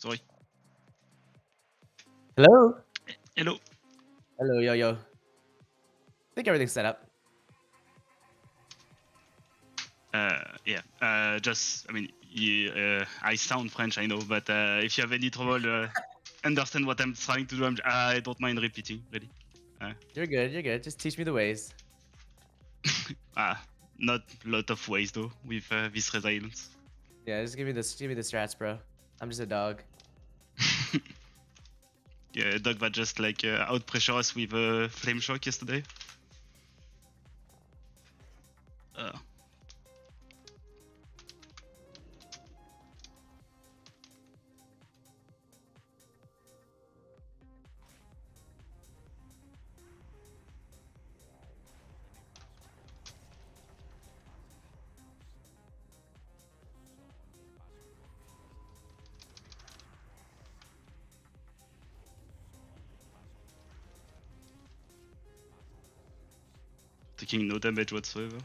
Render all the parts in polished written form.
Sorry. Hello? Hello. Hello, yo. I think everything's set up. Yeah. Just, I mean, I sound French, I know, but if you have any trouble understand what I'm trying to do, I don't mind repeating, really. You're good. Just teach me the ways. Not a lot of ways though with this resilience. Yeah, just give me the strats, bro. I'm just a dog. Yeah, dog that just like out pressure us with flame shock yesterday. Taking no damage whatsoever.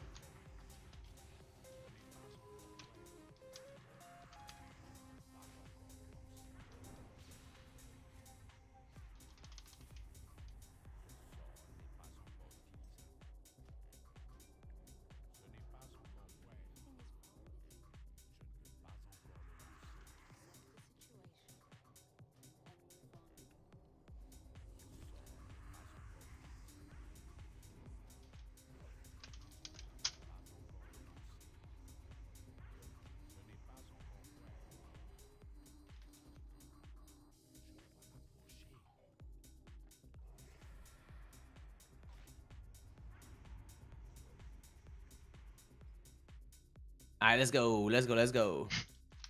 All right, let's go.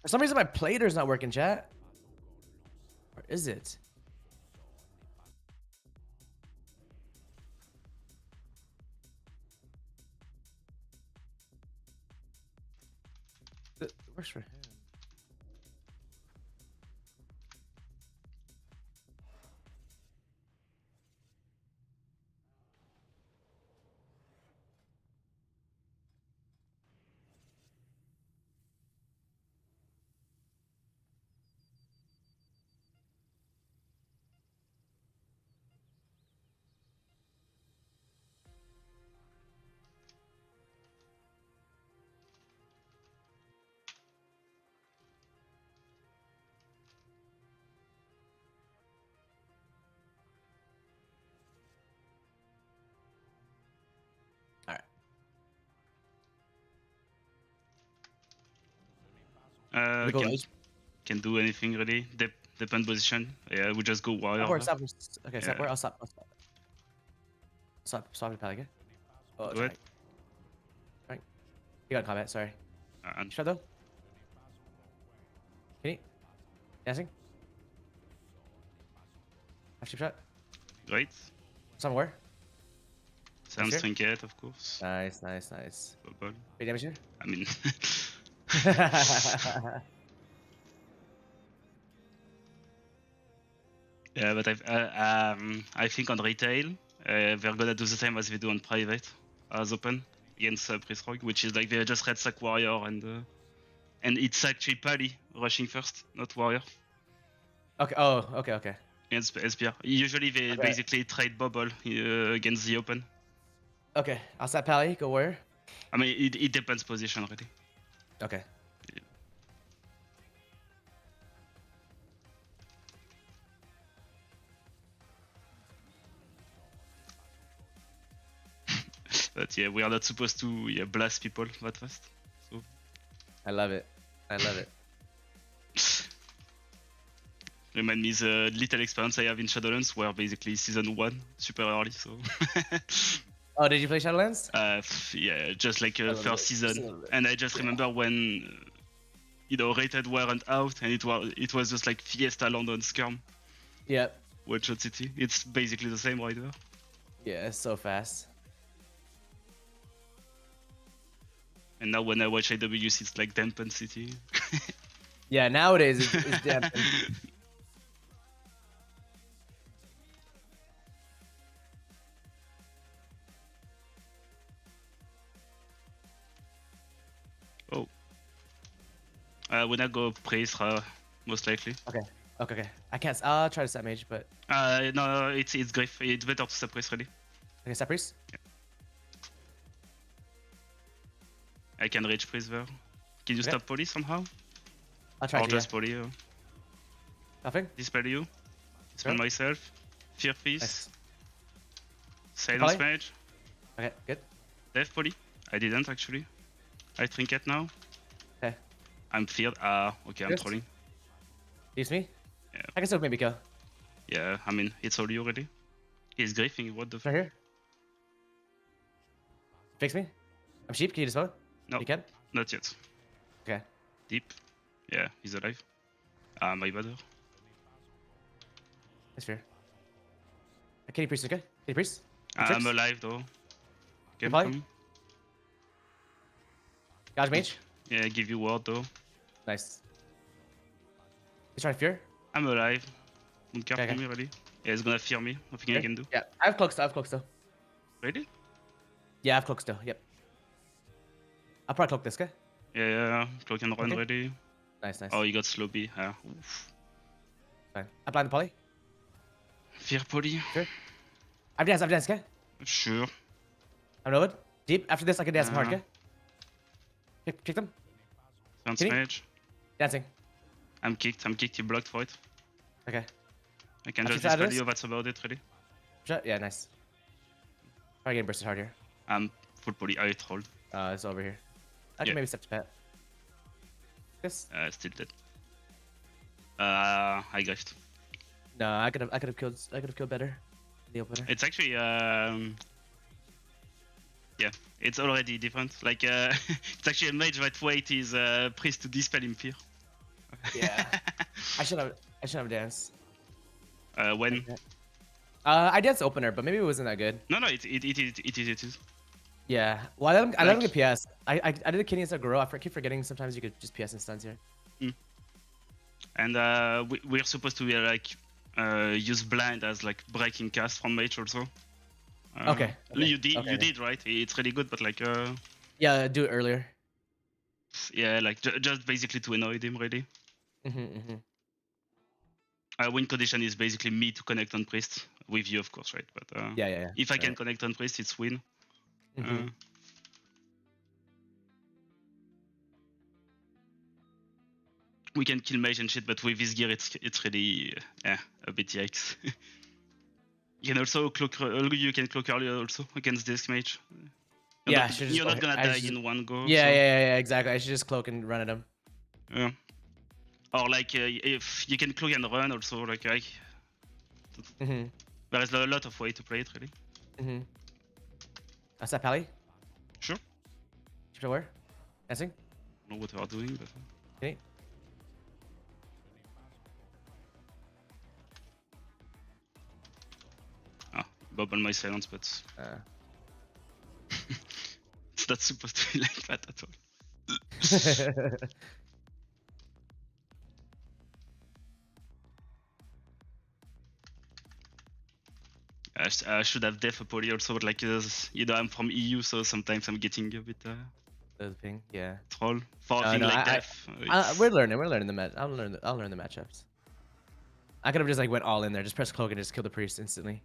For some reason, my plater's not working, chat. Or is it? It works for him. All right. Can do anything really. Depend position. Yeah, we just go warrior. Stop. Okay, stop. Yeah. Where? I'll stop. Stop the pelican. Oh, Go ahead. Right. You got comment. Sorry. Shut though. Can you? Dancing. Actually, shot. Great. Somewhere. Sounds trinket, of course. Nice. Bubble. Big damage here. I mean, yeah, but I think on retail, they're gonna do the same as they do on private, as open against Priest Rogue, which is like they just red sack warrior and it's actually Pally rushing first, not warrior. Okay. Oh, okay. Against SPR. Usually they basically trade bubble against the open. Okay, I'll set Pally. Go where? I mean, it depends position really. Okay. Yeah. But yeah, we are not supposed to blast people that fast. So. I love it. Remind me the little experience I have in Shadowlands, where basically season 1 super early. So. Oh, did you play Shadowlands? Yeah, just like first season, and I just remember when rated weren't out, and it was just like Fiesta London Skirm. Yep. One Shot City. It's basically the same right there. Yeah, it's so fast. And now when I watch AWC, it's like Dampen City. Yeah, nowadays it's Dampen. Oh. When I go Praise, most likely. Okay. Okay, okay. I can't. I'll try to set mage, but No, it's Griff. It's better to suppress really. okay, set priest. I can reach priest there. Can you Okay. stop poly somehow? I'll try Or to. just Yeah. poly? Nothing. Dispel you. Dispel Sure. myself. Fear priest. Nice. Silence Poly? mage. Okay, good. Death poly. I didn't actually. I trinket now. Okay. I'm feared. Okay, I'm Yes. trolling. Use me. Yeah. I can still maybe kill. Yeah, I mean, it's all you already. He's griefing, what the Right fuck? here. Fix me. I'm sheep. Can you dispel? No, You can. not yet. Okay. Deep. Yeah, he's alive. My bad. That's fair. Kitty priest. Okay. Kitty priest. I'm alive though. Game Goodbye. come. Gouge mage. Yeah, give you ward though. Nice. He's trying to fear. I'm alive. Don't care Okay, for me really. Yeah, he's gonna fear me. Nothing I Okay. can do. Yeah, I have cloak still. I have cloak still. Really? Yeah, I have cloak still. Yep. I'll probably cloak this guy. Yeah, cloak and run Okay. ready. Nice, nice. Oh, he got slowby. Oof. Fine. I blind the poly. Fear poly. I've danced, okay? Sure. I'm loaded. Deep. After this, I can dance some hard, Uh, okay? Kick them. Bounce Kitty? mage. Dancing. I'm kicked. You blocked for it. Okay. I can After just that dispel is- you. That's about it really. Shut. Yeah, nice. Probably getting bursted hard here. I'm full poly. I trolled. It's over here. I can Yeah. maybe step to pet. This? Still dead. I griefed. No, I could have killed better. In the opener. It's actually yeah, it's already different. Like it's actually a mage that wait is priest to dispel Impure. Yeah. I should have danced. When? I danced opener, but maybe it wasn't that good. No, it is. Yeah. Well, I let him Like- get PS. I did the kidney instead of grow. I keep forgetting sometimes you could just PS and stuns here. And we're supposed to like use blind as like breaking cast from mage also. Okay. You did, Okay, you yeah. did, right? It's really good, but like Yeah, do it earlier. yeah, like just basically to annoy him, really. Mm-hmm. Win condition is basically me to connect on priest with you, of course, right? But Yeah. if I can connect on priest, it's win. Mhm. We can kill mage and shit, but with this gear, it's really a bit yikes. You can also cloak. You can cloak earlier also against this mage. Yeah, I should just You're go not gonna ahead. I die should- in one go. Yeah, so, yeah, exactly. I should just cloak and run at him. yeah. Or like if you can cloak and run also, like Mm-hmm. there is a lot of way to play it really. Mm-hmm. That's that pally. Sure. Keep it where? Dancing. I don't know what they are doing, but Okay. bubble my silence, but it's not supposed to be like that at all. I should have def a poly also, but like you know I'm from EU, so sometimes I'm getting a bit The ping. Yeah. troll for No, thing no, like I- def. We're learning the match. I'll learn the matchups. I could have just like went all in there, just press cloak and just kill the priest instantly.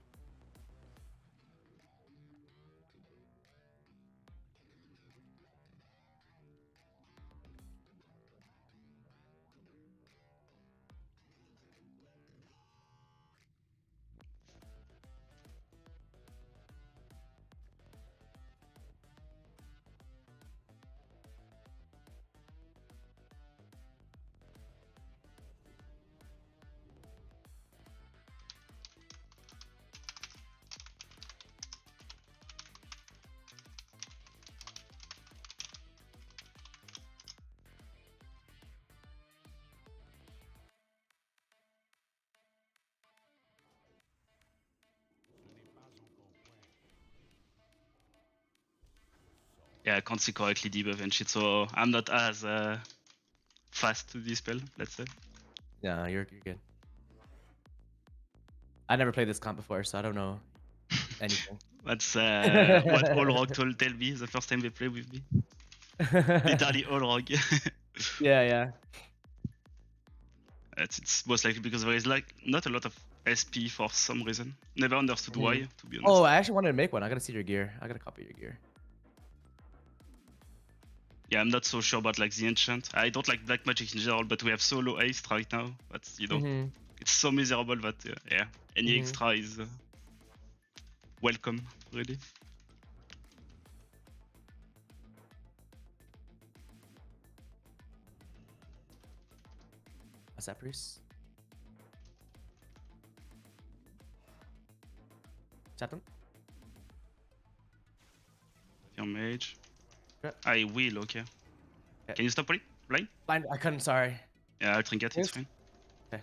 Yeah, I can't see correctly debuff and shit, so I'm not as fast to dispel, let's say. No, you're good. I never played this comp before, so I don't know anything. That's what all rogue told tell me the first time they played with me. Literally all rogue. Yeah. It's most likely because there is like not a lot of SP for some reason. Never understood why, to be honest. Oh, I actually wanted to make one. I gotta see your gear. I gotta copy your gear. Yeah, I'm not so sure about like the enchant. I don't like black magic in general, but we have so low haste right now. But you know, it's so miserable that yeah, any extra is welcome, really. What's that, priest? Tap them. Your mage. Yep. I will, okay. Can you stop it? Blind? Blind. I couldn't. Sorry. Yeah, I'll trinket, it's fine. Okay.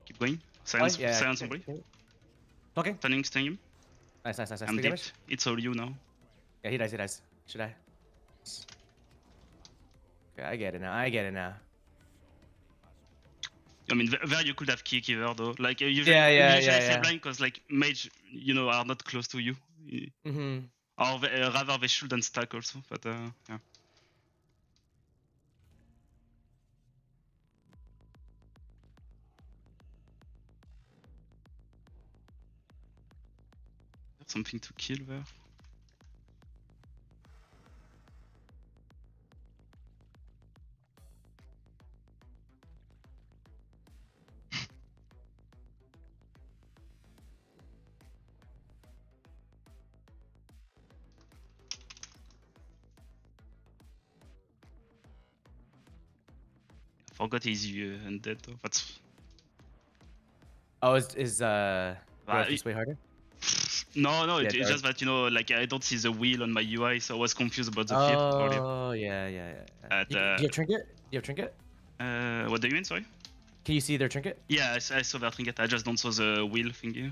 Keep going. Silence, Yeah, silence somebody. Okay. Stunning him. Nice. I'm dipped. It's all you now. Yeah, he dies. Should I? Okay, I get it now. I mean, there you could have kick either though. Like usually, Yeah. say blind because like mage, you know, are not close to you. Or rather, they shouldn't stack also. But yeah. There's something to kill there. I forgot he's undead though. That's. Oh, is this way harder? No, it's just that you know, like I don't see the wheel on my UI, so I was confused about the field earlier. Oh, yeah. Do you have trinket? Do you have trinket? What do you mean? Sorry. Can you see their trinket? Yeah, I saw their trinket. I just don't saw the wheel thingy.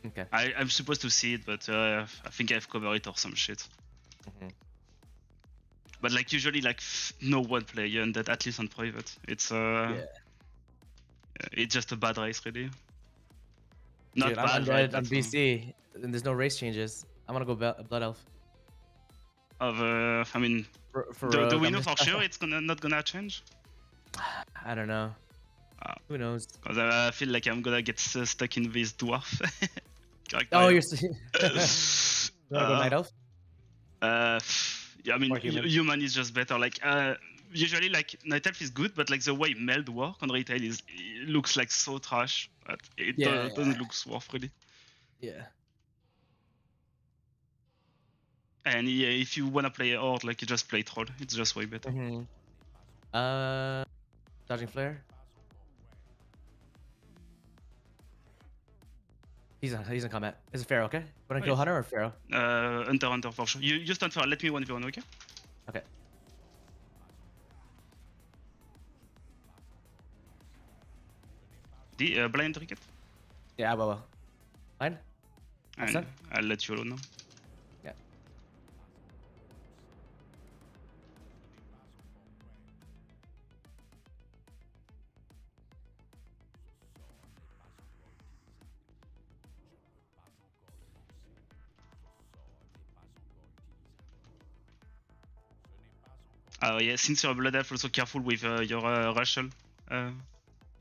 Okay. I'm supposed to see it, but I think I've covered it or some shit. But like usually, like no one player and that at least on private. It's it's just a bad race, really. Not Dude, bad, I'm right? dead on BC, and there's no race changes. I'm gonna go Blood Elf. I mean, do we know for sure it's not gonna change? I don't know. Who knows? Because I feel like I'm gonna get stuck in this dwarf. Oh, you're. You wanna go Night Elf? Yeah, I mean, human is just better. Like, usually, like Night Elf is good, but like the way meld work on retail it looks like so trash. But it doesn't look worth really. Yeah. And yeah, if you wanna play Horde, like you just play Troll. It's just way better. Dodging Flare. He's in combat. Is it Pharaoh, okay? Wanna kill Hunter or Pharaoh? Hunter for sure. You stand for let me 1v1, okay? Okay. The blind trinket? Yeah, well. Blind? I'll let you alone now. Yeah. Yeah, since you're a Blood Elf, also careful with your Rachel.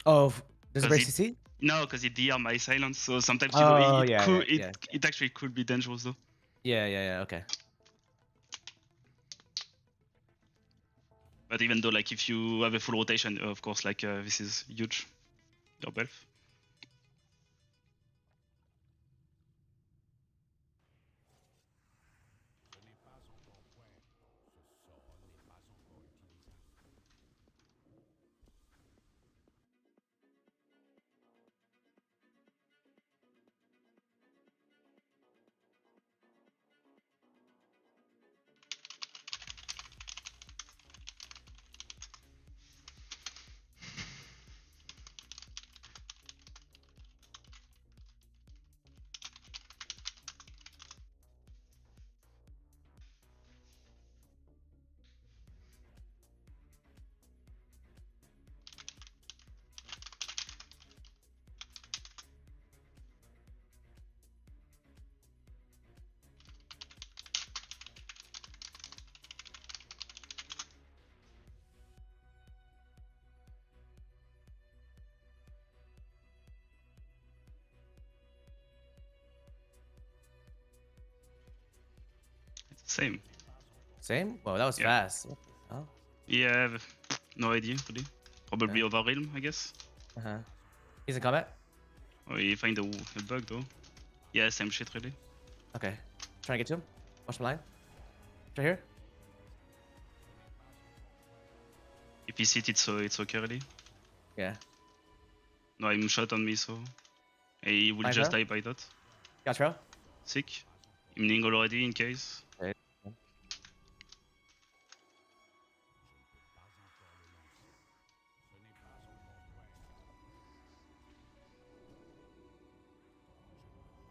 Oh, does it break CC? No, because it DR my silence, so sometimes you know it actually could be dangerous though. Yeah, okay. But even though, like, if you have a full rotation, of course, like, this is huge. Your Belf. Same. Same? Whoa, that was Yeah. fast. What the hell? Yeah, no idea really. Probably Yeah. Overrealm, I guess. Uh-huh. He's in combat? Or he find a bug though. Yeah, same shit really. Okay. Trying to get to him. Watch my line. Right here. If he hit it, so it's okay really. Yeah. No, I'm shot on me, so he will Nice, just bro. die by that. Got trail. Sick. I'm ning already in case. Okay.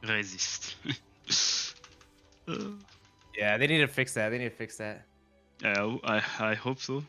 Resist. Yeah, they need to fix that. They need to fix that. I hope so.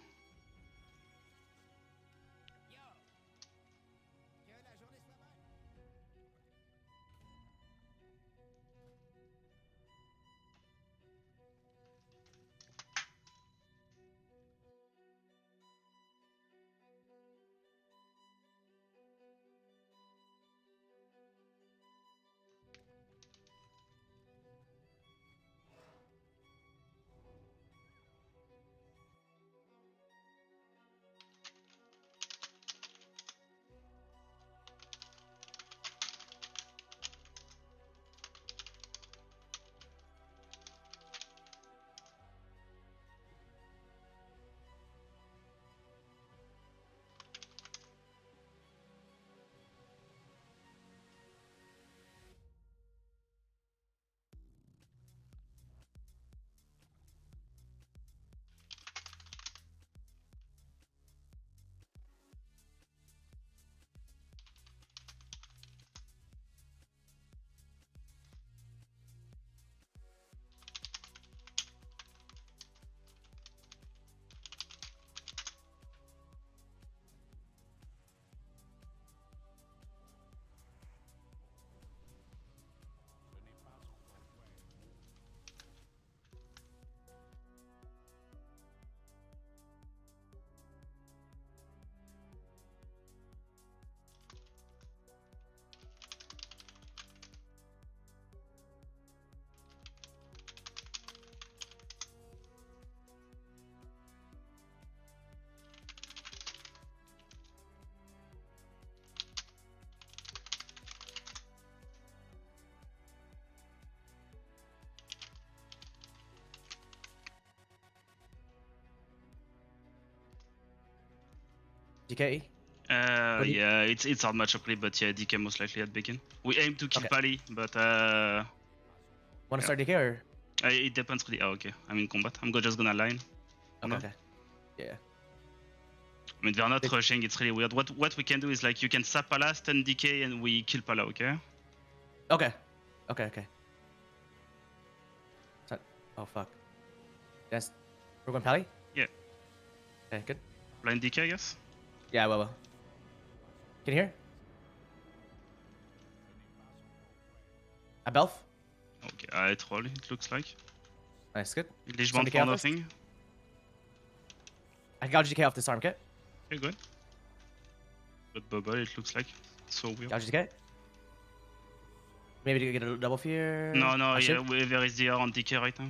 DK. Yeah, it's hard matchup really, but yeah, DK most likely at begin. We aim to kill Okay. Pally, but Want to Yeah. start DK or? it depends really. Oh, okay, I'm in combat. I'm just gonna line. Okay. No? Okay. Yeah. I mean, they're not They- rushing. It's really weird. What we can do is like you can sap Pala, stun DK, and we kill Pala. Okay. Okay. Okay. Okay. Oh fuck. Yes. We're going Pally? Yeah. Okay, good. Blind DK, I guess. Yeah, well. Can you hear? A Belf? Okay, I troll. It looks like. Nice, good. Lich Some Bond DK for off this? nothing. I gouge DK off this arm kit. Okay, good. But bubble, it looks like. So weird. Gouge DK. Maybe to get a double fear. No, I should? yeah, there is DR on DK right now.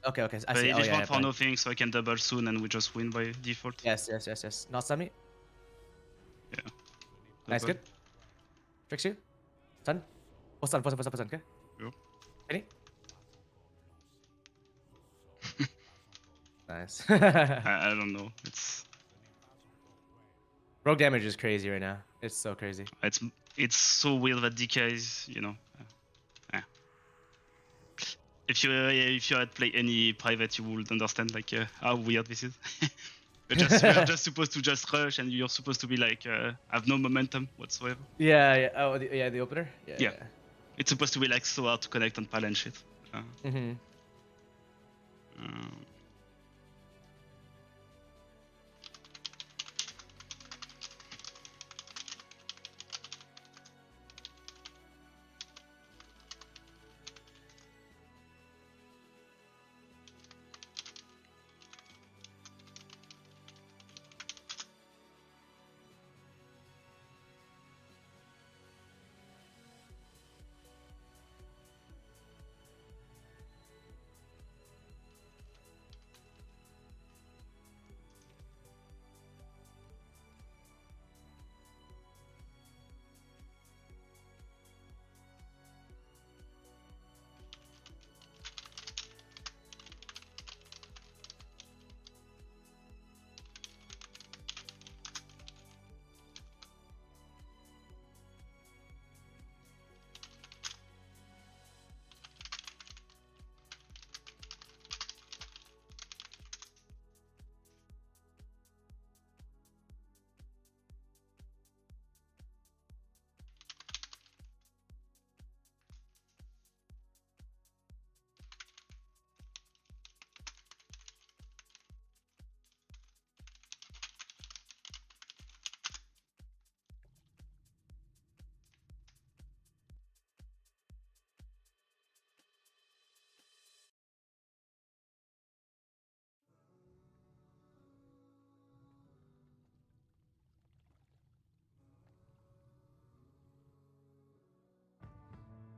Okay, okay. I But see. Oh, Lich yeah, Bond yeah, for fine. nothing, so I can double soon, and we just win by default. Yes, yes, yes, yes. Not stun me. Yeah. Nice, Double. good. Tricks you. Stun. Full stun, full stun, full stun, full stun. Okay. Yep. Any? Nice. I don't know. Rogue damage is crazy right now. It's so crazy. It's so weird that DK is, if you had played any private, you would understand like how weird this is. we're just supposed to just rush, and you're supposed to be like have no momentum whatsoever. Yeah, yeah. Oh, the opener. Yeah. Yeah. It's supposed to be like so hard to connect on pal and shit. Mm-hmm.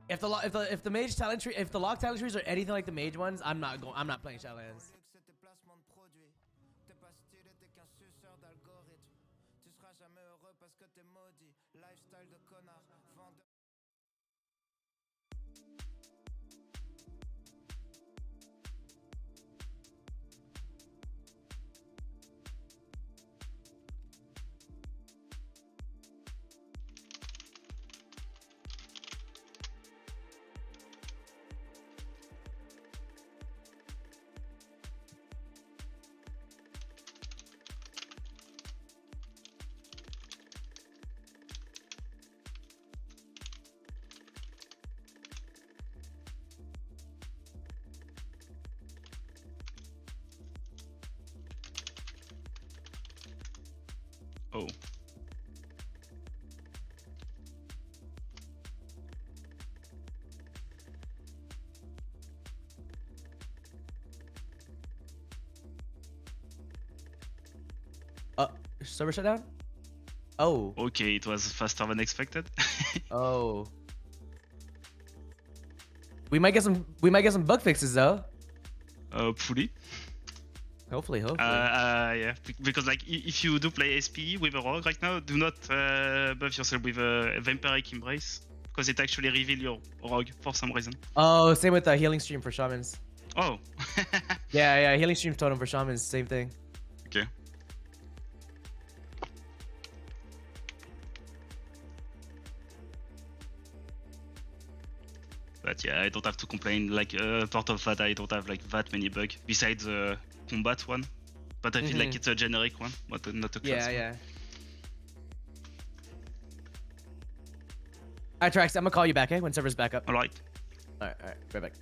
If the mage talent tree, if the lock talent trees are anything like the mage ones, I'm not playing Shadowlands. Oh. Server shutdown? Oh. Okay, it was faster than expected. Oh. We might get some bug fixes though. Hopefully. Hopefully. Yeah, because like if you do play SP with a rogue right now, do not buff yourself with a Vampiric Embrace, because it actually reveals your rogue for some reason. Oh, same with the healing stream for shamans. Oh. yeah, healing stream totem for shamans, same thing. Okay. But yeah, I don't have to complain. Like part of that, I don't have like that many bugs besides the combat one. But I feel like it's a generic one, but not a class one. Yeah. Alright, Trax, I'm gonna call you back, when server's back up. Alright. Alright, right back.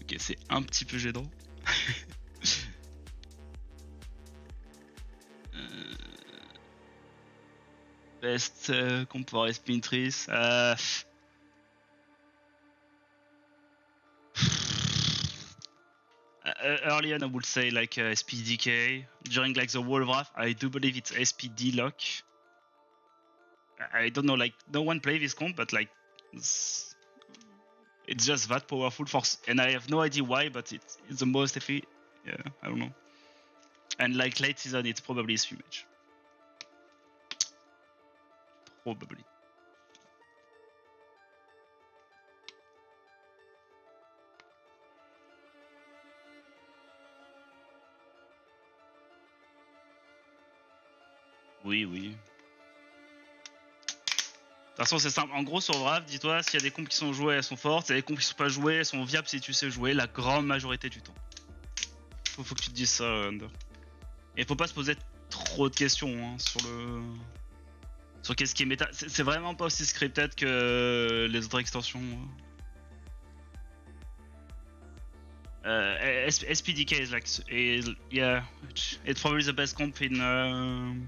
Ok, c'est un petit peu gênant. Best comp for Spintress. Early on, I would say like SPDK. During like the Wall of Wrath, I do believe it's SPD lock. I don't know, like no one play this comp, but like it's just that powerful for, and I have no idea why, but it's the most effective. Yeah, I don't know. And like late season, it's probably a SP match. Probably. Oui. De toute façon, c'est simple. En gros, sur Wrath, dis-toi, s'il y a des comptes qui sont jouées, elles sont fortes. S'il y a des comptes qui sont pas jouées, elles sont viables si tu sais jouer la grande majorité du temps. Faut que tu te dises ça, Under. Et faut pas se poser trop de questions hein, sur qu'est-ce qui est méta. C'est vraiment pas aussi scripted que les autres extensions. SPDK is like, yeah, it's probably the best comp in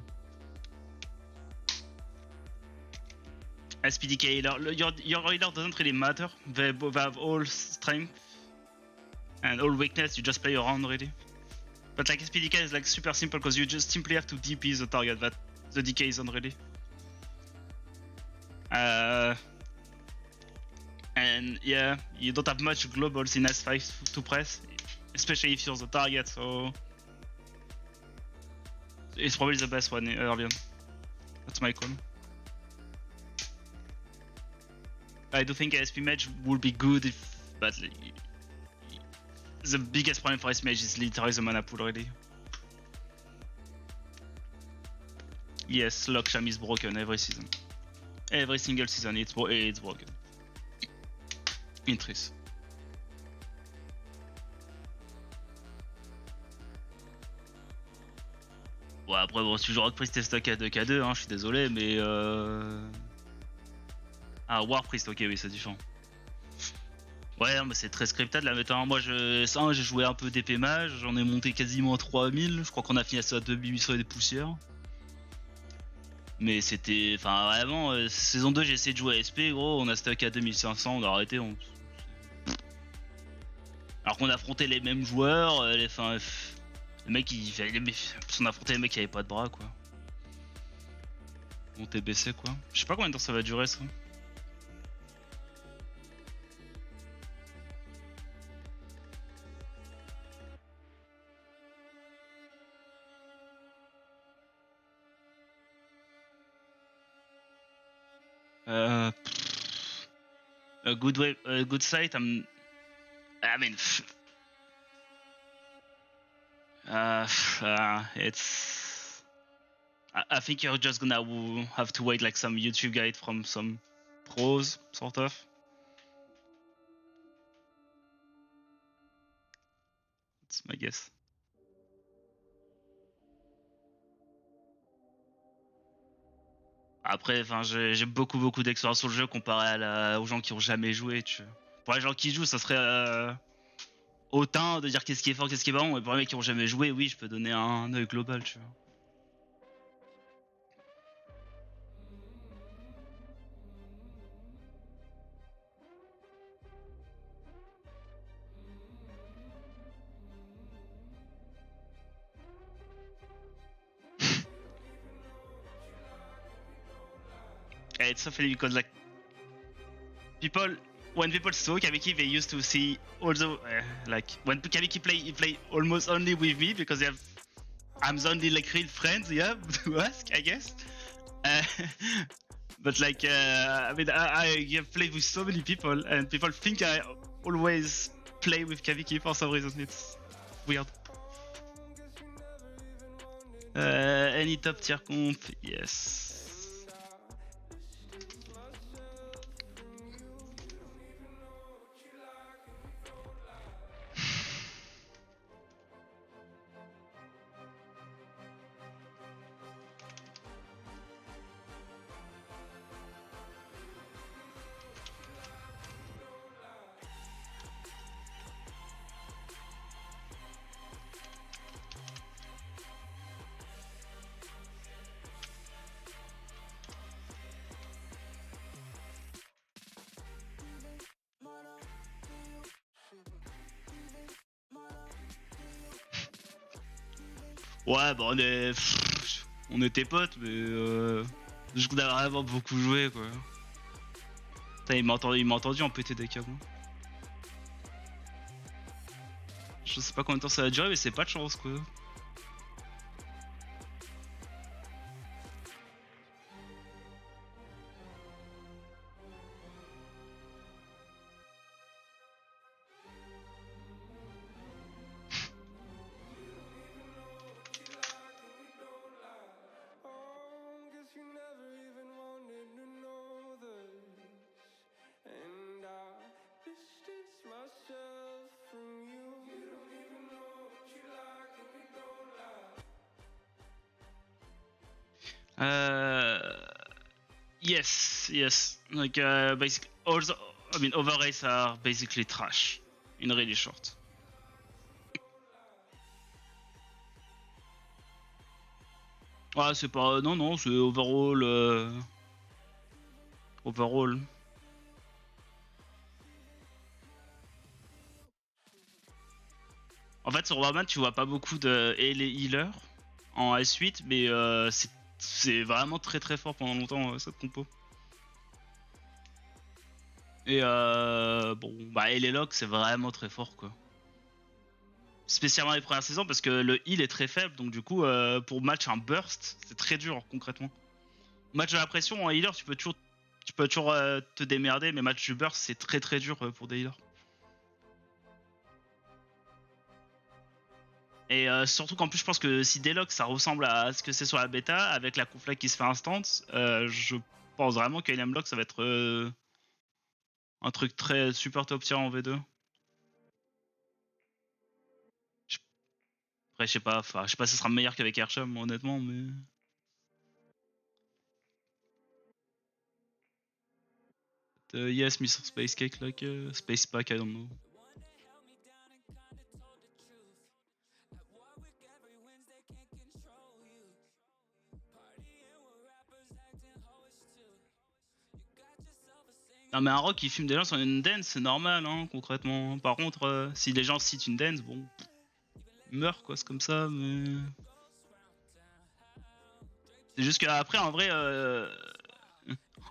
SPDK healer. Your healer doesn't really matter. They have all strength and all weakness. You just play around really. But like SPDK is like super simple because you just simply have to DP the target that the DK is on really. And yeah, you don't have much globals in S5 to press, especially if you're the target, so it's probably the best one early on. That's my call. I do think SP Mage would be good if, but the biggest problem for SP Mage is literally the mana pool already. Yes, Locksham is broken every season. Every single season it's broken. Interest. Ouais, après, bon, si tu joues Rock Priest et stock à 2k2, hein, je suis désolé, mais Ah, War Priest, ok, oui, c'est différent. Ouais, mais c'est très scripted la méta. Moi, j'ai joué un peu d'épée mage, j'en ai monté quasiment à 3000. Je crois qu'on a fini à ça à 2800 et des poussières. Mais c'était. Enfin, vraiment, saison 2, j'ai essayé de jouer à SP, gros, on a stock à 2500, on a arrêté. Alors qu'on affrontait les mêmes joueurs, Le mec, on a affronté les mecs qui avaient pas de bras, quoi. On TBC, quoi. Je sais pas combien de temps ça va durer, ça. A good sight. I mean, it's. I think you're just gonna have to wait like some YouTube guide from some pros, sort of. That's my guess. Après, enfin, j'ai beaucoup d'expérience sur le jeu comparé aux gens qui ont jamais joué. Pour les gens qui jouent, ça serait autant de dire qu'est-ce qui est fort, qu'est-ce qui est bon. Et pour les mecs qui ont jamais joué, oui, je peux donner un œil global, tu vois. It's so funny because like when people saw Kabiki, they used to see also like when Kabiki play, he play almost only with me because I'm the only like real friend to ask, I guess. But like I mean I have played with so many people and people think I always play with Kabiki for some reason. It's weird. Any top tier comp? Yes. Ouais, bah on était potes, mais je qu'on a vraiment beaucoup joué, quoi. Putain, il m'a entendu en péter des câbles. Je sais pas combien de temps ça va durer, mais c'est pas de chance, quoi. Yes. Like basically, overrays are basically trash in really short. Ouais, c'est pas. Non, c'est overall. Overall. En fait, sur Warman, tu vois pas beaucoup de les healers en S8, mais c'est vraiment très fort pendant longtemps cette compo. Et bon, bah, et les logs, c'est vraiment très fort, quoi. Spécialement les premières saisons, parce que le heal est très faible, donc du coup, pour match un burst, c'est très dur, concrètement. Match de la pression, en healer, tu peux toujours te démerder, mais match du burst, c'est très dur pour des healers. Et surtout qu'en plus, je pense que si Delox ça ressemble à ce que c'est sur la bêta, avec la conflag qui se fait instant, je pense vraiment que LM Lock ça va être un truc très super top tier en V2. Après, je sais pas si ça sera meilleur qu'avec Airsham, honnêtement, mais. Yes, Mr. Space Cake, like Space Pack, I don't know. Non mais un rock qui filme des gens sur une dance, c'est normal, hein, concrètement. Par contre, si les gens citent une dance, bon, meurt quoi, c'est comme ça, mais. C'est juste qu'après, en vrai.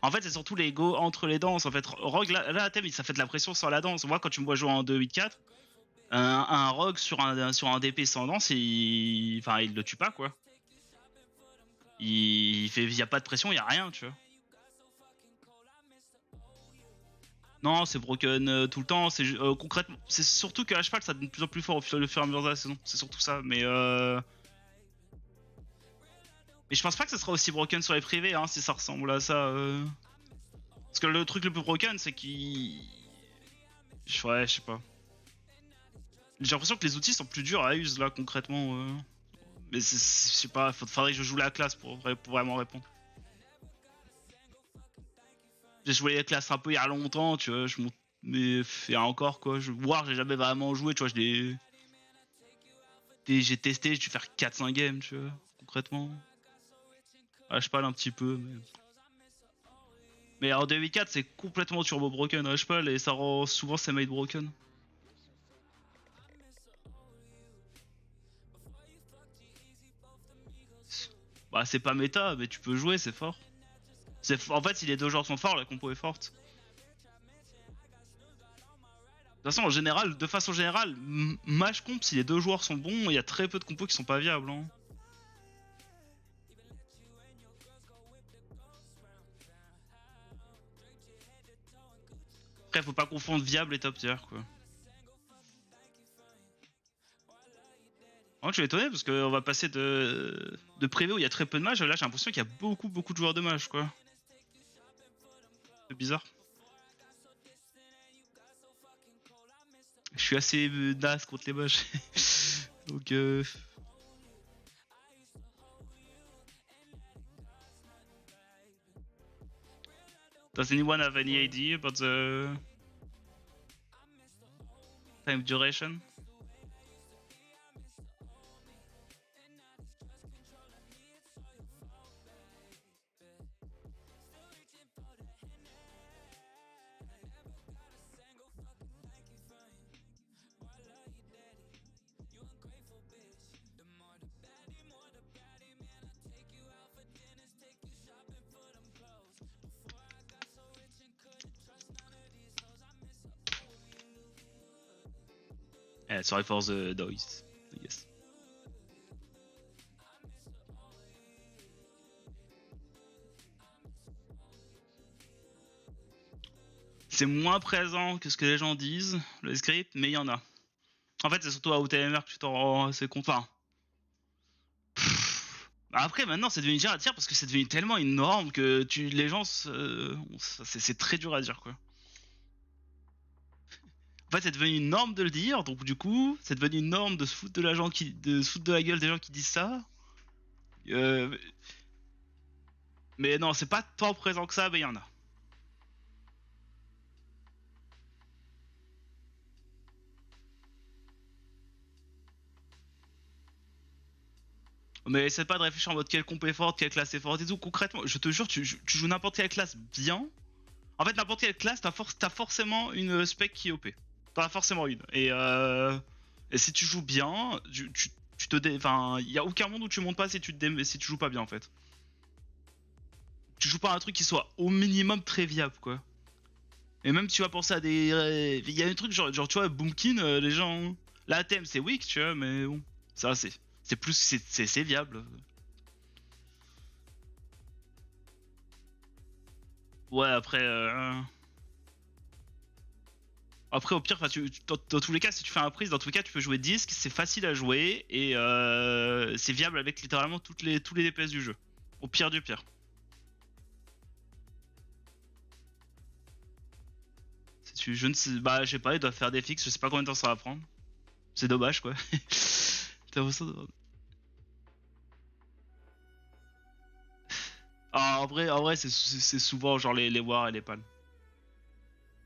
En fait, c'est surtout les go entre les danses. En fait, Rogue, là Thème, ça fait de la pression sur la danse. Moi, quand tu me vois jouer en 2-8-4, un Rogue sur un DP sans danse, il le tue pas quoi. Il y a pas de pression, il y a rien, tu vois. Non, c'est broken tout le temps. C'est concrètement, c'est surtout que H-Pal ça devient de plus en plus fort au fur et à mesure de la saison. C'est surtout ça, mais je pense pas que ça sera aussi broken sur les privés, hein, si ça ressemble à ça. Parce que le truc le plus broken, c'est qu'il. Ouais, je sais pas. J'ai l'impression que les outils sont plus durs à use là concrètement. Mais je sais pas, faudrait que je joue la classe pour vraiment répondre. J'ai joué la classe un peu il y a longtemps, tu vois, mais il y a encore quoi. War, j'ai jamais vraiment joué, tu vois, j'ai testé, j'ai dû faire 4-5 games, tu vois, concrètement. Ah, je parle un petit peu, mais en 2v4 c'est complètement turbo broken, je parle, et ça rend souvent ses mates broken. Bah c'est pas méta, mais tu peux jouer, c'est fort. En fait, si les deux joueurs sont forts, la compo est forte. De toute façon, de façon générale, match comp, si les deux joueurs sont bons, il y a très peu de compos qui sont pas viables. Hein. Après, faut pas confondre viable et top tier, quoi. Moi, je suis étonné parce qu'on va passer de privé où il y a très peu de matchs. Là, j'ai l'impression qu'il y a beaucoup de joueurs de matchs, quoi. C'est bizarre. Je suis assez naze contre les matchs. Donc, Does anyone have any idea about the time duration? Yeah, sorry for the noise, I guess. C'est moins présent que ce que les gens disent, le script, mais il y en a. En fait, c'est surtout à OTMR que tu t'en rends assez compte. Enfin, après, maintenant, c'est devenu dur à dire parce que c'est devenu tellement une norme que les gens, c'est très dur à dire, quoi. En fait, c'est devenu une norme de le dire, donc du coup, c'est devenu une norme de se foutre de la gueule des gens qui disent ça. Mais non, c'est pas tant présent que ça, mais il y en a. Mais essaie pas de réfléchir en mode quelle comp est forte, quelle classe est forte et tout. Concrètement, je te jure, tu joues n'importe quelle classe bien. En fait, n'importe quelle classe, t'as forcément une spec qui est OP. T'en as forcément une. Et si tu joues bien, enfin, il y a aucun monde où tu montes pas si tu joues pas bien en fait. Tu joues pas un truc qui soit au minimum très viable quoi. Et même tu vas penser à des, il y a un truc genre tu vois Boomkin, les gens, la thème c'est weak tu vois, mais bon, ça c'est plus c'est viable. Ouais après. Après, au pire, dans tous les cas, si tu fais un prise, dans tous les cas, tu peux jouer disque, c'est facile à jouer et c'est viable avec littéralement tous les DPS du jeu. Au pire du pire. Je ne sais, bah, je sais pas, ils doivent faire des fixes, je sais pas combien de temps ça va prendre. C'est dommage quoi. Ah, en vrai, c'est souvent genre les wars et les pals.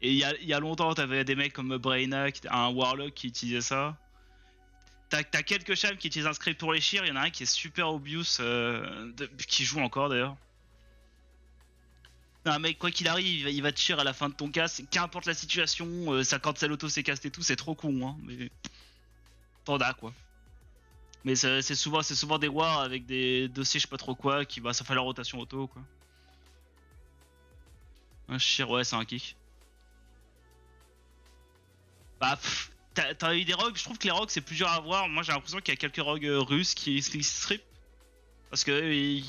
Et il y a longtemps, t'avais des mecs comme Brainac, un Warlock qui utilisait ça. T'as quelques chams qui utilisent un script pour les shears, il y en a un qui est super obvious, qui joue encore d'ailleurs. Un mec, quoi qu'il arrive, il va te shear à la fin de ton cast, qu'importe la situation, ça cancel auto c'est cast et tout, c'est trop con, hein, mais t'en as quoi. Mais c'est souvent des wars avec des dossiers je sais pas trop quoi qui ça fait la rotation auto quoi. Un Shir, ouais, c'est un kick. Bah, t'as eu des rogues, je trouve que les rogues c'est plus dur à voir. Moi j'ai l'impression qu'il y a quelques rogues russes qui strip. Parce que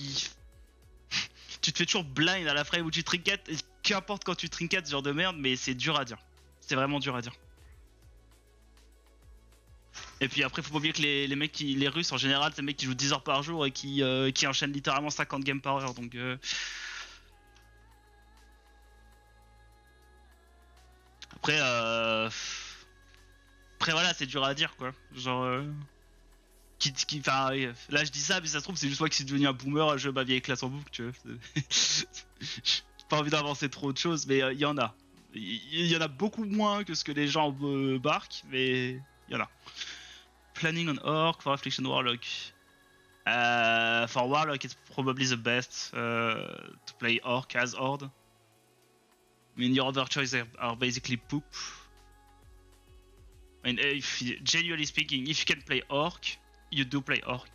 tu te fais toujours blind à la frame où tu trinkets. Et qu'importe quand tu trinkets ce genre de merde, mais c'est dur à dire. C'est vraiment dur à dire. Et puis après, faut pas oublier que les mecs les Russes en général, c'est des mecs qui jouent 10 heures par jour et qui enchaînent littéralement 50 games par heure. Donc. Après, après voilà, c'est dur à dire quoi. Genre. Là je dis ça, mais ça se trouve, c'est juste moi qui suis devenu un boomer, je ma vieille classe en boucle, tu vois. J'ai pas envie d'avancer trop de choses, mais il y en a. Il y en a beaucoup moins que ce que les gens barquent, mais il y en a. Planning on Orc for Affliction Warlock. For Warlock, it's probably the best to play Orc as Horde. I mean, your other choices are basically poop. I mean, genuinely speaking, if you can play Orc, you do play Orc.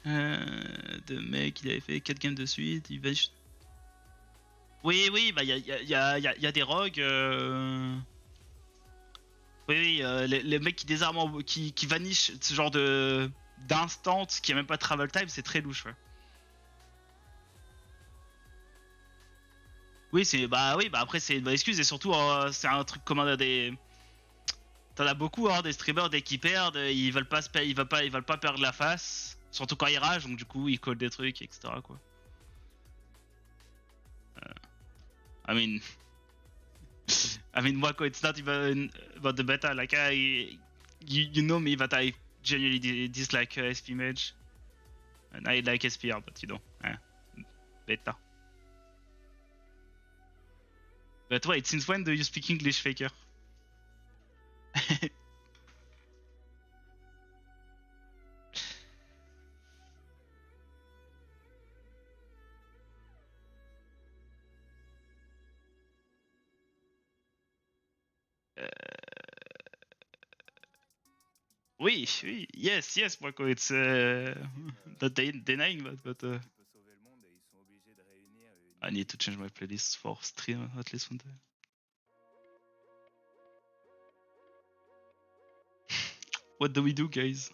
De mec, il avait fait 4 games de suite, il va... Oui, bah il y a des rogues. Oui, les mecs qui désarment, qui vanish ce genre d'instant qui a même pas de travel time, c'est très louche, ouais. Oui, bah après c'est une bonne excuse et surtout c'est un truc commun à des. T'en as beaucoup, hein, des streamers dès qu'ils perdent, ils veulent pas perdre la face, surtout quand ils ragent, donc du coup ils collent des trucs, etc. quoi. I mean, Wako, it's not even about the beta. Like you know me that I genuinely dislike SP Mage, and I like SPR, but you know, beta. But wait, since when do you speak English, Faker? Oui, yes, Wako, it's not denying that, but I need to change my playlist for stream at least one day. What do we do, guys?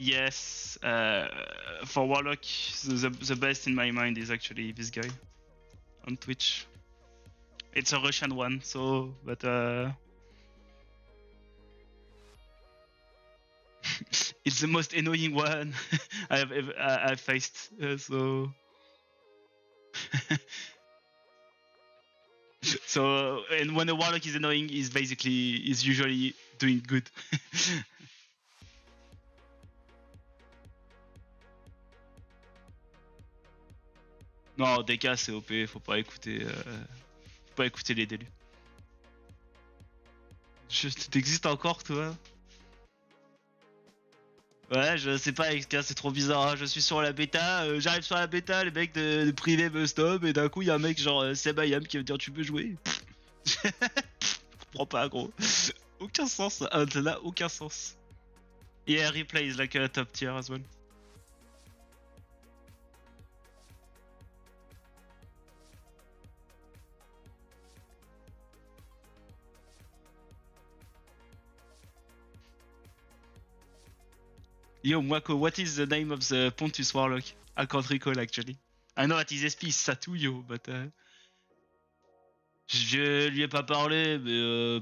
Yes, for Warlock, the best in my mind is actually this guy on Twitch. It's a Russian one, so but it's the most annoying one I've faced. So so and when a Warlock is annoying, he's usually doing good. Non, DK c'est OP, faut pas écouter les délus. T'existes encore toi? Ouais, je sais pas, XK, c'est trop bizarre. Hein. Je suis sur la bêta, j'arrive sur la bêta, les mecs de privé me stop, et d'un coup, il y a un mec genre Sebayam qui va me dire tu peux jouer. Je comprends pas, gros. Aucun sens, ça n'a aucun sens. Yeah, replay is like a top tier as well. Yo, Mwako, what is the name of the Pontus Warlock? I can't recall actually. I know that his SP is Satuyo, but je lui ai pas parlé, mais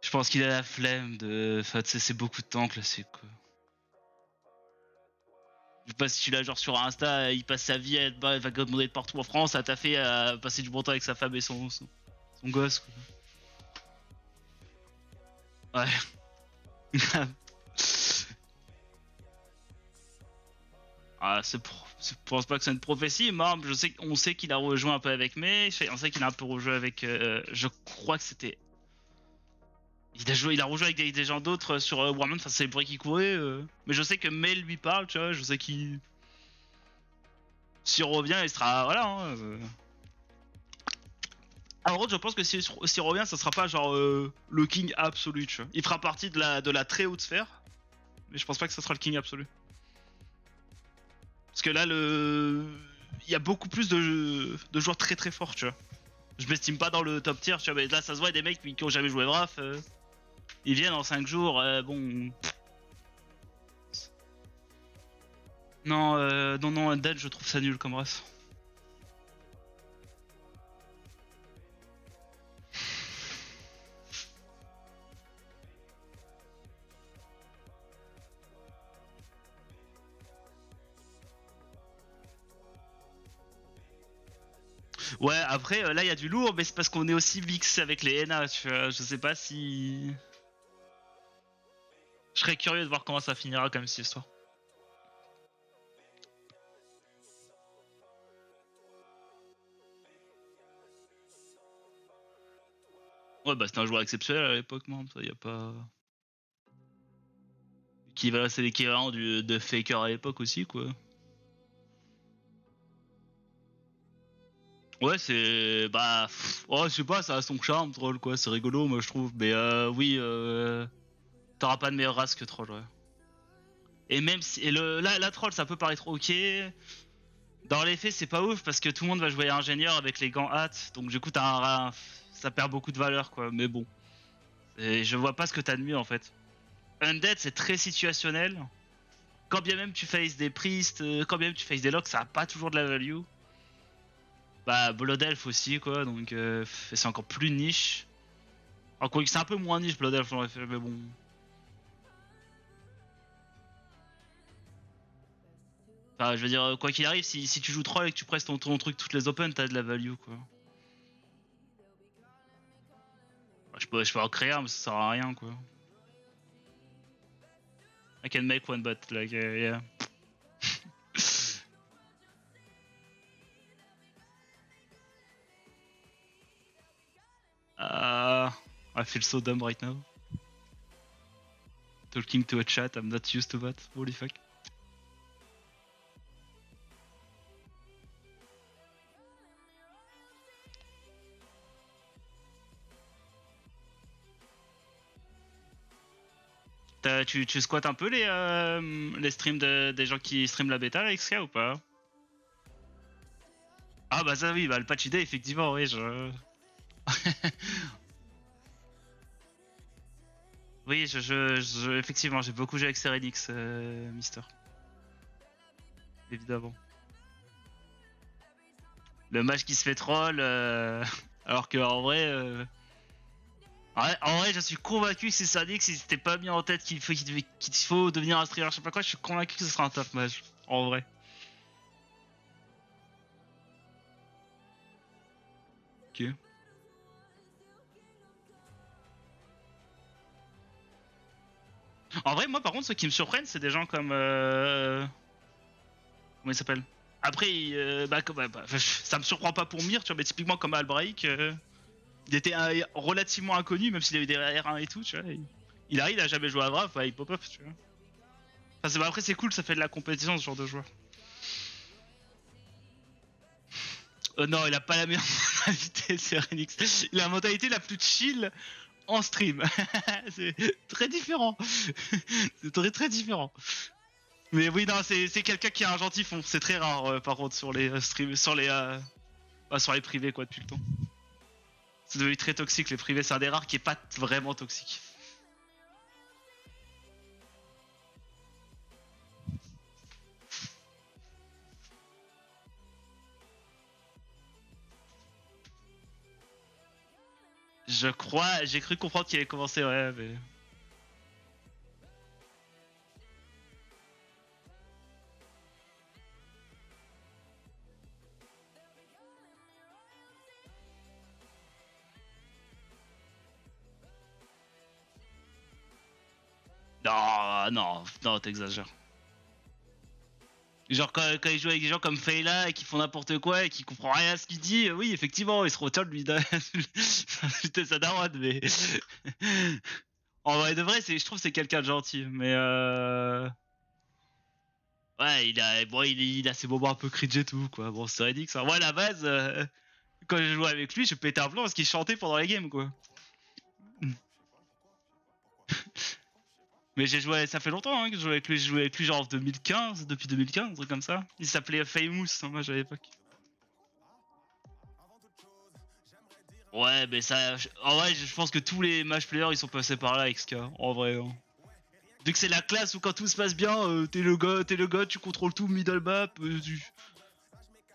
je pense qu'il a la flemme de. Enfin, tu sais, c'est beaucoup de temps classique quoi. Je sais pas si tu l'as genre sur Insta, il passe sa vie à être vagabondé de partout en France, à taffer, à passer du bon temps avec sa femme et son gosse quoi. Ouais. Ah, je pense pas que c'est une prophétie, mais on sait qu'il a rejoint un peu avec Mei, on sait qu'il a un peu rejoint avec. Je crois que c'était. il a rejoué avec des gens d'autres sur Warman, enfin c'est le bruit qui courait. Mais je sais que Mel lui parle, tu vois, je sais qu'il. S'il revient, il sera. Voilà. En gros, je pense que s'il revient, ça sera pas genre le king absolu, tu vois. Il fera partie de la très haute sphère, mais je pense pas que ça sera le king absolu. Parce que là, il y a beaucoup plus de joueurs très très forts, tu vois. Je m'estime pas dans le top tier, tu vois, mais là, ça se voit, des mecs qui ont jamais joué Wrath, ils viennent en 5 jours, bon. Non, non, Undead, je trouve ça nul comme race. Ouais, après, là, il y a du lourd, mais c'est parce qu'on est aussi mixé avec les NA, tu vois. Je sais pas si. Je serais curieux de voir comment ça finira, comme cette histoire. Ouais, bah, c'était un joueur exceptionnel à l'époque, moi. Ça, y a pas. C'est l'équivalent de Faker à l'époque aussi, quoi. Ouais, c'est. Bah. Oh, je sais pas, ça a son charme, Troll, quoi. C'est rigolo, moi, je trouve. Mais oui, t'auras pas de meilleure race que Troll, ouais. Et même si. La Troll, ça peut paraître ok. Dans les faits, c'est pas ouf parce que tout le monde va jouer ingénieur avec les gants hâte. Donc, du coup, ça perd beaucoup de valeur, quoi. Mais bon. Et je vois pas ce que t'as de mieux, en fait. Undead, c'est très situationnel. Quand bien même tu faces des priests, quand bien même tu faces des locks, ça a pas toujours de la value. Bah, Blood Elf aussi, quoi, donc c'est encore plus niche. Alors quoi que c'est un peu moins niche, Blood Elf, mais bon. Enfin, je veux dire, quoi qu'il arrive, si tu joues troll et que tu presses ton truc toutes les open, t'as de la value, quoi. Je peux en créer un, mais ça sert à rien, quoi. I can make one, but like, yeah. I feel so dumb right now. Talking to a chat, I'm not used to that. Holy fuck. Tu squattes un peu les streams des gens qui streament la bêta, XK, ou pas? Ah bah ça oui, bah le patch idée, effectivement, oui, oui, effectivement, j'ai beaucoup joué avec Serenix, Mister. Évidemment. Le match qui se fait troll, alors que en vrai... En vrai, je suis convaincu que c'est Serenix, il s'était pas mis en tête qu'il faut devenir un streamer, je sais pas quoi, je suis convaincu que ce sera un top match, en vrai. Ok. En vrai, moi par contre, ceux qui me surprennent, c'est des gens comme... Comment il s'appelle? Après, ça me surprend pas pour Mir, tu vois, mais typiquement comme Albraik, il était relativement inconnu, même s'il a eu des R1 et tout, tu vois. Il arrive, il a jamais joué à Vraf, il pop-up, tu vois. Enfin, après, c'est cool, ça fait de la compétition, ce genre de joueur. Non, il a pas la meilleure mentalité, c'est Renix. Il a la mentalité la plus chill en stream. C'est très différent. C'est très très différent. Mais oui, non, c'est quelqu'un qui a un gentil fond. C'est très rare, par contre, sur les streams, sur les privés, quoi, depuis le temps. C'est devenu très toxique, les privés. C'est un des rares qui est pas vraiment toxique. Je crois, j'ai cru comprendre qu'il avait commencé, ouais, mais. Non, non, non, t'exagères. Genre quand il joue avec des gens comme Feyla et qui font n'importe quoi et qui comprend rien à ce qu'il dit, oui effectivement il se retient de lui d'insulter sa daronne, mais En vrai de vrai, je trouve que c'est quelqu'un de gentil, mais ouais, il a ses moments un peu cringe et tout, quoi. Bon, c'est ridicule ça. Moi, à la base, quand j'ai joué avec lui, je pétais un plomb parce qu'il chantait pendant les games, quoi. Mais j'ai joué, ça fait longtemps hein, que j'ai joué avec lui genre 2015, depuis 2015, un truc comme ça. Il s'appelait Famous, hein, moi à l'époque. Ouais, mais ça, en vrai, je pense que tous les match players ils sont passés par là, XK, en vrai. Hein. Vu que c'est la classe où quand tout se passe bien, t'es le gars, tu contrôles tout, middle map,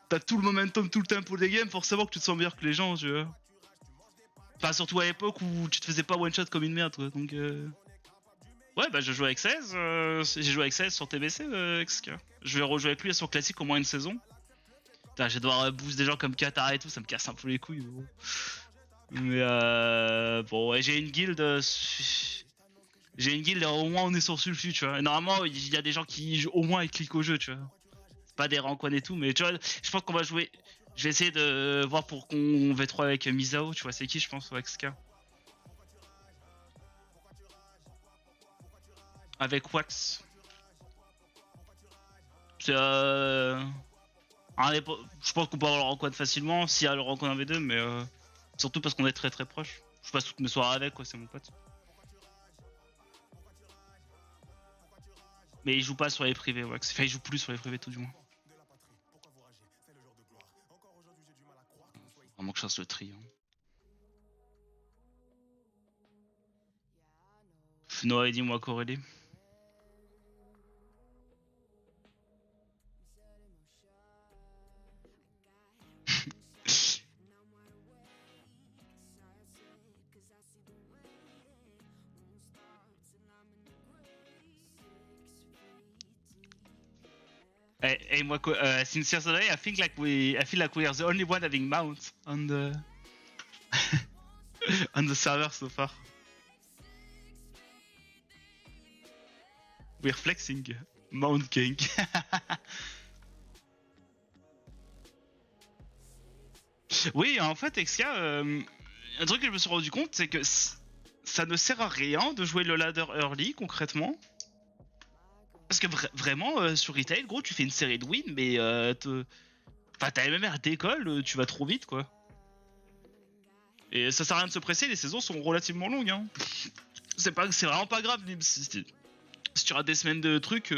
t'as tout le momentum, tout le tempo des games, forcément que tu te sens meilleur que les gens, tu vois. Enfin, surtout à l'époque où tu te faisais pas one shot comme une merde, quoi. Donc, ouais, bah, je joue avec 16. J'ai joué avec 16 sur TBC, XK. Je vais rejouer avec lui sur classique au moins une saison. Putain, je vais devoir boost des gens comme Qatar et tout, ça me casse un peu les couilles. Bon. Mais bon, ouais, j'ai une guild. J'ai une guild, au moins on est sur Sulfu, tu vois. Et normalement, il y a des gens qui au moins ils cliquent au jeu, tu vois. C'est pas des rank et tout, mais tu vois, je pense qu'on va jouer. Je vais essayer de voir pour qu'on V3 avec Misao, tu vois, c'est qui, je pense, ou XK. Avec Wax. C'est je pense qu'on peut avoir le rank 1 facilement s'il y a le rank 1 V2, mais surtout parce qu'on est très très proche. Je passe toutes mes soirées avec, quoi, c'est mon pote. Mais il joue pas sur les privés, Wax. Enfin, il joue plus sur les privés, tout du moins. Vraiment que je fasse le tri. Hein. Noah, dis-moi corrélé. Hey, moi, since yesterday, I feel like we are the only one having mount on the on the server so far. We're flexing, Mount King. Oui, en fait, XK, un truc que je me suis rendu compte, c'est que ça ne sert à rien de jouer le ladder early concrètement. Parce que vraiment, sur Retail, gros, tu fais une série de wins, mais enfin, ta MMR décolle, tu vas trop vite, quoi. Et ça sert à rien de se presser, les saisons sont relativement longues. Hein. C'est vraiment pas grave, si tu rates des semaines de trucs.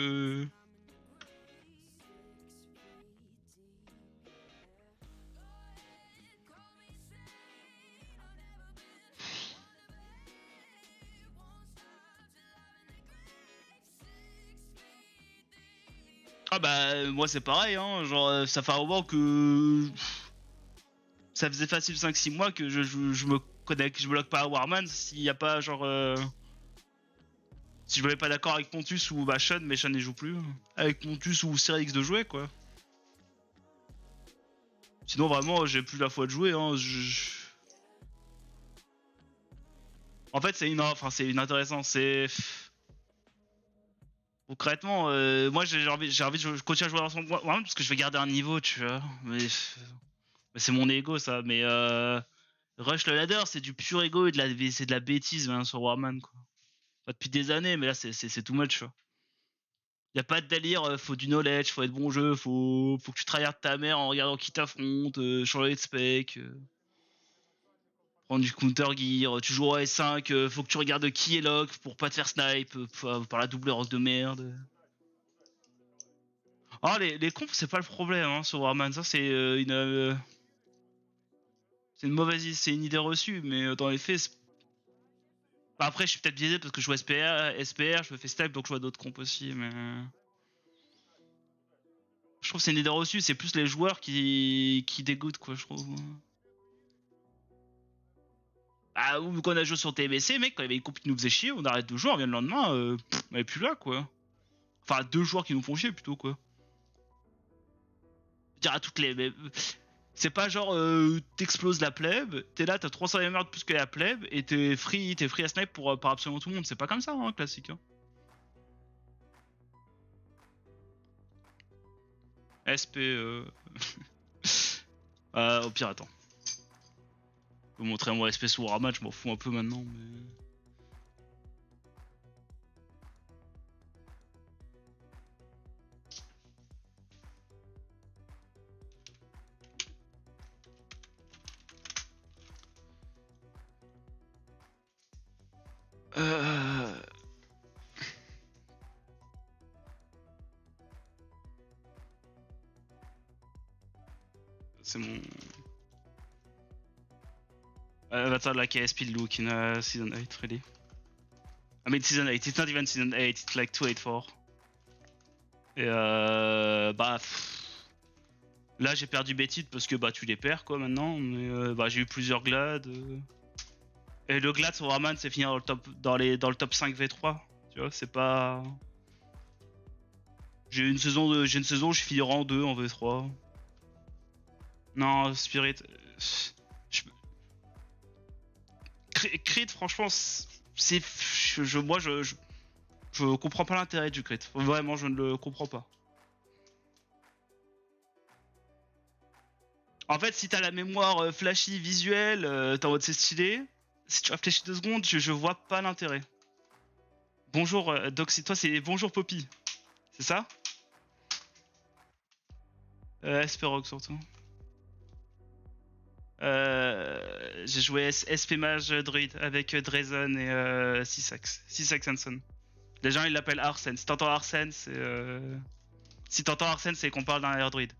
Ah bah moi c'est pareil, hein. Genre ça fait un moment que ça faisait facile 5-6 mois que je me connecte, je me log pas à Warman s'il y a pas genre si je me mets pas d'accord avec Pontus ou bah Sean, mais Sean n'y joue plus. Avec Pontus ou Cyrix de jouer quoi. Sinon vraiment j'ai plus la foi de jouer. Hein. En fait c'est inintéressant. C'est concrètement moi j'ai envie de continuer à jouer ensemble Warman parce que je vais garder un niveau tu vois. Mais c'est mon ego ça. Mais Rush le ladder c'est du pur ego et c'est de la bêtise hein, sur Warman quoi. Pas depuis des années mais là c'est too much. Quoi. Y a pas de délire, faut du knowledge, faut être bon jeu, faut que tu tryhard ta mère en regardant qui t'affronte, changer de spec, prendre du counter gear, tu joues en S5, faut que tu regardes qui est lock pour pas te faire snipe par la double rock de merde. Ah les comptes c'est pas le problème hein, sur Warman, ça c'est une mauvaise c'est une idée reçue, mais dans les faits bah, après je suis peut-être biaisé parce que je joue SPR, je me fais snipe donc je vois d'autres comps aussi, mais je trouve que c'est une idée reçue, c'est plus les joueurs qui dégoûtent quoi je trouve. Ah, ou quand on a joué sur TBC, mec, quand il y avait une comp qui nous faisait chier, on arrête de jouer, on vient le lendemain, on est plus là, quoi. Enfin, deux joueurs qui nous font chier, plutôt, quoi. Je veux dire, à toutes les... C'est pas genre, t'exploses la pleb, t'es là, t'as 300 MR de plus que la pleb, et t'es free à snipe par absolument tout le monde. C'est pas comme ça, hein, classique. Hein. SP, au pire, attends. Je vais vous montrer mon SP sous Warmatch, je m'en fous un peu maintenant, mais... C'est mon. That's like ASP look in season 8, really. I mean, season 8, it's not even season 8, it's like 284. Et bah. Là, j'ai perdu Bétide parce que bah tu les perds quoi maintenant. Mais bah j'ai eu plusieurs glades. Et le glade sur Warman, c'est finir dans le top 5 V3. Tu vois, c'est pas. J'ai une saison où je finirai en 2 en V3. Non, Spirit. Crit, franchement, c'est. Moi, je comprends pas l'intérêt du crit. Vraiment, je ne le comprends pas. En fait, si t'as la mémoire flashy, visuelle, t'es en mode c'est stylé. Si tu réfléchis 2 secondes, je vois pas l'intérêt. Bonjour, Doxy, toi c'est bonjour Poppy. C'est ça? Esperog surtout. J'ai joué SP Mage Druid avec Drazen et Sysax Hanson. Les gens ils l'appellent Arsène. Si t'entends Arsène, c'est qu'on parle d'un air druide.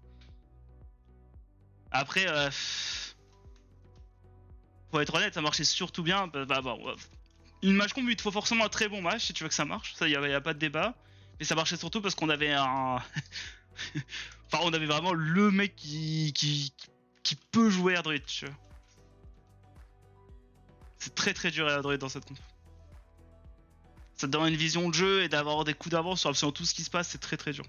Après, pour être honnête, ça marchait surtout bien. Une mage combo, il te faut forcément un très bon mage si tu veux que ça marche. Ça, y a pas de débat. Mais ça marchait surtout parce qu'on avait un. Enfin, on avait vraiment le mec qui peut jouer air druid, tu vois. C'est très très dur air druid dans cette comp. Ça te donne une vision de jeu et d'avoir des coups d'avance sur absolument tout ce qui se passe, c'est très très dur.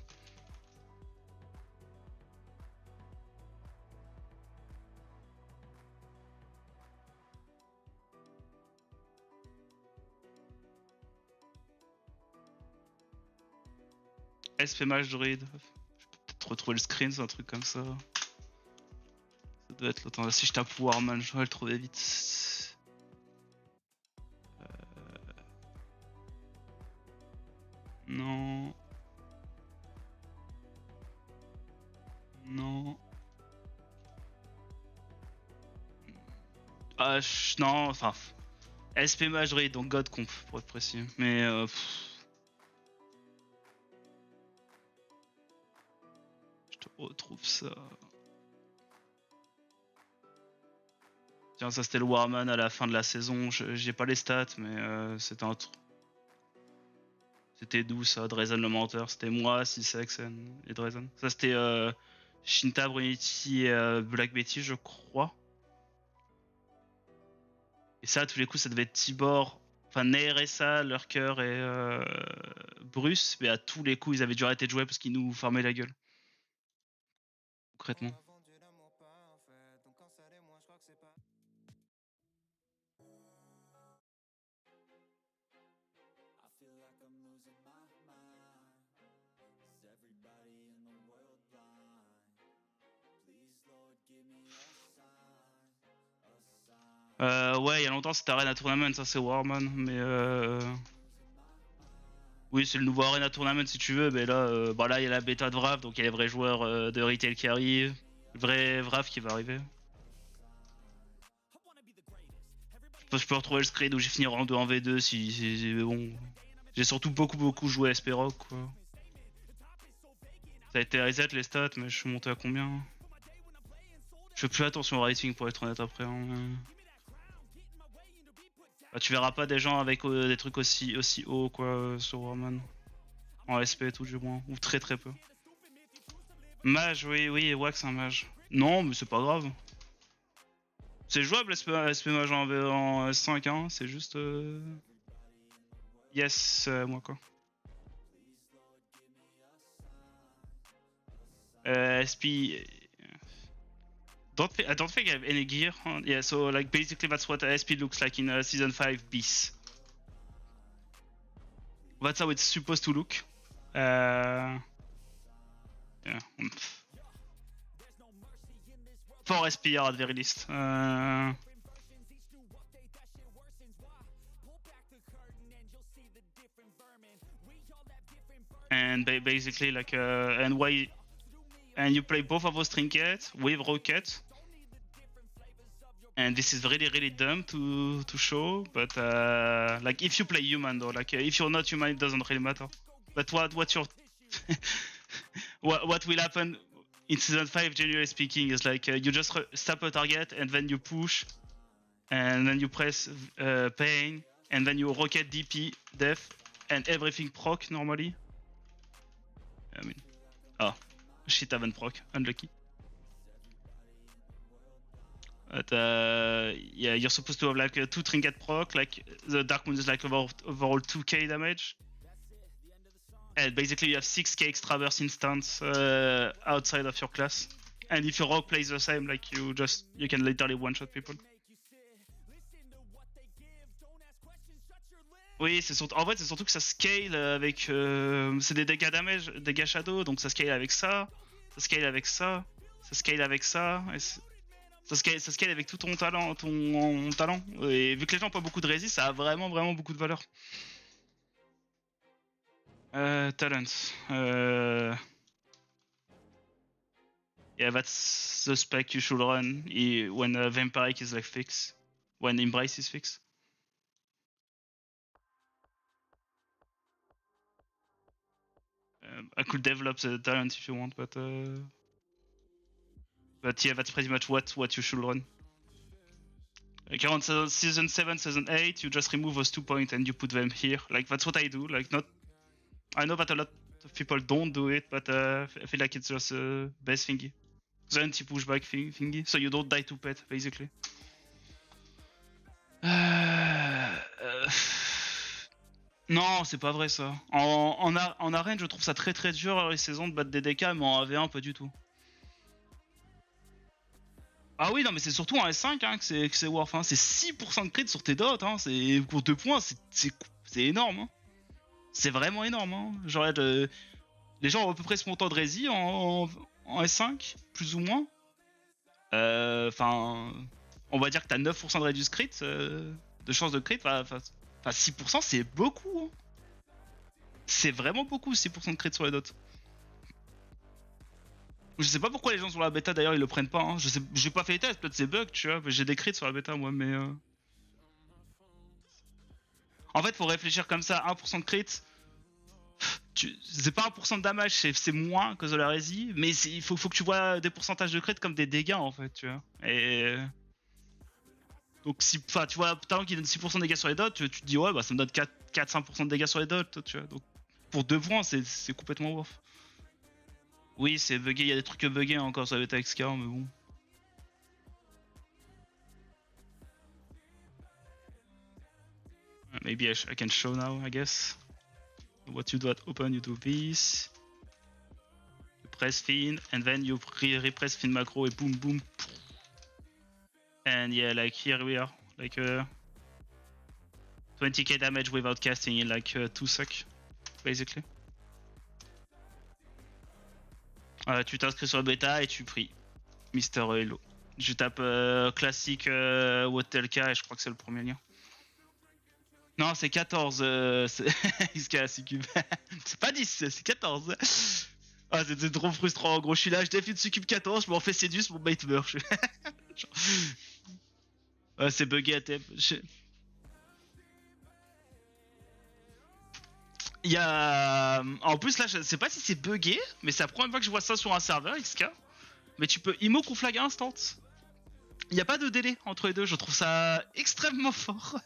SP Mage Druid. Je peux peut-être retrouver le screen, c'est un truc comme ça. Ça doit être l'autre. Si je tape Warman, je vais le trouver vite. Non. Non. Non, enfin. SP Mage Druid, donc God Comp pour être précis. Mais je te retrouve ça. Tiens, ça c'était le Warman à la fin de la saison. J'ai pas les stats, mais c'était un truc. C'était d'où ça? Drazen le menteur. C'était moi, Sysax et Drazen. Ça c'était Shinta, Brunity et Black Betty, je crois. Et ça, à tous les coups, ça devait être Tibor, enfin Neressa, Lurker et Bruce. Mais à tous les coups, ils avaient dû arrêter de jouer parce qu'ils nous farmaient la gueule. Concrètement. Ouais, il y a longtemps c'était Arena Tournament, ça c'est Warman, mais oui, c'est le nouveau Arena Tournament si tu veux, mais là, bah là il y a la bêta de Vrav, donc il y a les vrais joueurs de retail qui arrivent, le vrai Vrav qui va arriver. Je peux retrouver le screen où j'ai fini en 2 en V2 si bon. J'ai surtout beaucoup joué à SP Rock quoi. Ça a été reset les stats, mais je suis monté à combien? Je fais plus attention au rating pour être honnête après. Hein. Bah, tu verras pas des gens avec des trucs aussi hauts quoi sur Warman. En SP et tout du moins, ou très peu. Mage, oui, Wax un mage. Non, mais c'est pas grave. C'est jouable SP mage en S5, hein, c'est juste... Yes, moi quoi. SP... I don't think I have any gear. Huh? Yeah, so like basically that's what SP looks like in Season 5 Beast. That's how it's supposed to look. Yeah. 4 SPR at very least. And basically like and you play both of those trinkets with rocket. And this is really dumb to show, but like if you play human though, like if you're not human, it doesn't really matter. But what will happen? in season 5, generally speaking, is like you just stop a target and then you push, and then you press pain, and then you rocket DP death, and everything proc normally. I mean, oh shit, I haven't proc, unlucky. But yeah, you're supposed to have like 2 trinket proc, like the Dark Moon is like overall 2k damage. And basically you have 6k extra burst instance outside of your class. And if your rogue plays the same, like you can literally one-shot people. Oui, en fait c'est surtout que ça scale avec... c'est des dégâts damage, dégâts shadow, donc ça scale avec ça, ça scale avec ça, ça scale avec ça, et ça scale avec tout ton talent, Et vu que les gens ont pas beaucoup de résist, ça a vraiment beaucoup de valeur. Talents. Yeah, that's the spec you should run when Vampiric is like fixed, when Embrace is fixed. I could develop the talent if you want, but yeah, that's pretty much what you should run. Like around season 7, season 8, you just remove those 2 points and you put them here. Like that's what I do. Like I know that a lot of people don't do it, but I feel like it's just the best thingy. The anti-pushback thingy, so you don't die to pet, basically. Non, c'est pas vrai ça. En arène, je trouve ça très dur les saisons de battre des DK, mais en AV1, pas du tout. Ah oui, non, mais c'est surtout en S5 hein, que c'est Warf. Hein. C'est 6% de crit sur tes dots. Hein. Pour 2 points, c'est énorme. Hein. C'est vraiment énorme. Hein. Genre, les gens ont à peu près ce montant de rési en S5, plus ou moins. Enfin, on va dire que t'as 9% de reduce crit, de chance de crit. Enfin, 6%, c'est beaucoup. Hein. C'est vraiment beaucoup, 6% de crit sur les dots. Je sais pas pourquoi les gens sur la bêta d'ailleurs ils le prennent pas. Hein. J'ai pas fait les tests, peut-être c'est bug, tu vois. J'ai des crits sur la bêta moi, mais. En fait, faut réfléchir comme ça 1% de crit. C'est pas 1% de damage, c'est moins que de la rési, mais il faut que tu vois des pourcentages de crit comme des dégâts en fait, tu vois. Et. Donc, tu vois, talent qui donne 6% de dégâts sur les dots, tu te dis ouais, bah ça me donne 4-5% de dégâts sur les dots, tu vois. Donc, pour 2 points, c'est complètement worth. Oui, c'est bugué, il y a des trucs buggés encore sur la bêta XK, mais bon. Maybe I can show now, I guess. What you do at open, you do this. You press fin, and then you repress fin macro, and boom, boom. And yeah, like here we are, like 20k damage without casting in like 2 seconds, basically. Tu t'inscris sur le bêta et tu pries Mister Hello. Je tape classique Wotelka et je crois que c'est le premier lien. Non, c'est 14. C'est pas 10, c'est 14. Ah, c'était trop frustrant. En gros, je suis là, je défie de Succube 14, je m'en fais séduire, mon bait meurt. C'est bugué à thème. Il y a. En plus, là, je sais pas si c'est bugué, mais c'est la première fois que je vois ça sur un serveur XK. Mais tu peux IMO conflag instant. Il n'y a pas de délai entre les deux, je trouve ça extrêmement fort.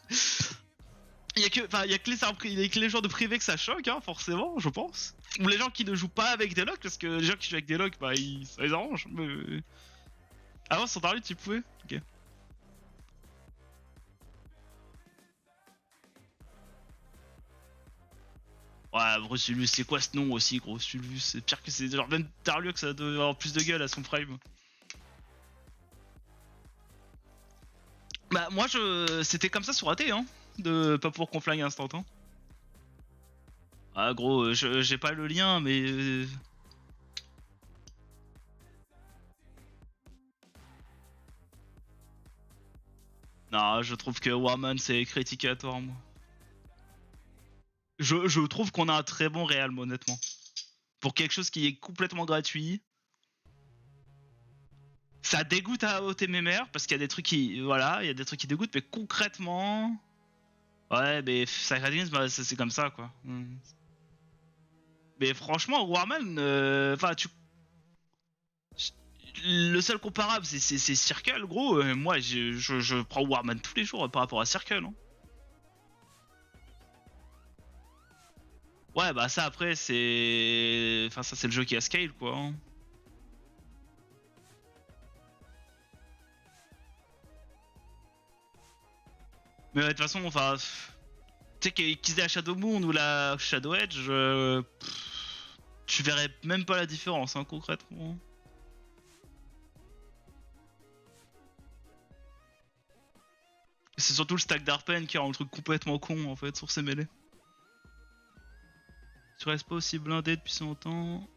Il y a que les joueurs de privé que ça choque, hein, forcément, je pense. Ou les gens qui ne jouent pas avec des locks, parce que les gens qui jouent avec des locks, bah, ça les arrange. Mais. Avant, sur Darlut, tu pouvais. Ok. Ouais, Brusulus, c'est quoi ce nom aussi, gros Sulus? C'est pire que c'est genre même Darlieu que ça doit avoir plus de gueule à son prime. Bah, moi, c'était comme ça sur AT, hein, de pas pouvoir conflag instant. Hein. Ah, gros, j'ai pas le lien, mais. Non, je trouve que Warman c'est critiquatoire, moi. Je trouve qu'on a un très bon Realm, honnêtement. Pour quelque chose qui est complètement gratuit. Ça dégoûte à OTMMR parce qu'il y a des trucs qui. Voilà, il y a des trucs qui dégoûtent, mais concrètement. Ouais, mais Sacred bah, c'est comme ça, quoi. Mais franchement, Warman. Enfin, le seul comparable, c'est Circle, gros. Moi, je prends Warman tous les jours par rapport à Circle. Hein. Ouais, bah ça après, c'est. Enfin, ça, c'est le jeu qui a scale, quoi. Hein. Mais de toute façon, enfin. Tu sais qu'ils aient la Shadow Moon ou la Shadow Edge, tu verrais même pas la différence, hein, concrètement. C'est surtout le stack d'Arpen qui rend le truc complètement con en fait sur ces mêlées. Tu restes pas aussi blindé depuis si longtemps.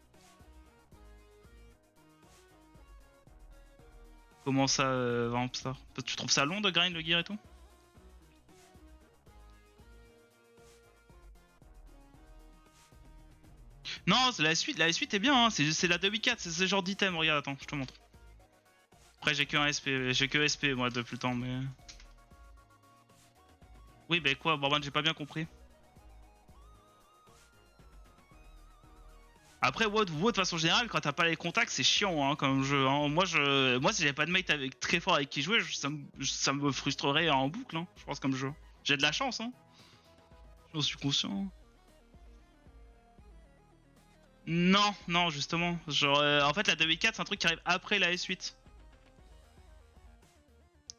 Comment ça, Vampstar? Tu trouves ça long de grind le gear et tout? Non, c'est la suite est bien, hein. C'est la 2v4, c'est ce genre d'item, regarde, attends, je te montre. Après j'ai que un SP, j'ai que SP moi depuis le temps, mais... Oui, bah quoi, Borban, j'ai pas bien compris. Après, WoD de façon générale, quand t'as pas les contacts, c'est chiant hein, comme jeu. Hein. Moi, si j'avais pas de mate très fort avec qui jouer, ça me frustrerait en boucle, hein, je pense, comme jeu. J'ai de la chance, hein. J'en suis conscient. Non, non, justement. Genre, en fait, la 2v4, c'est un truc qui arrive après la S8.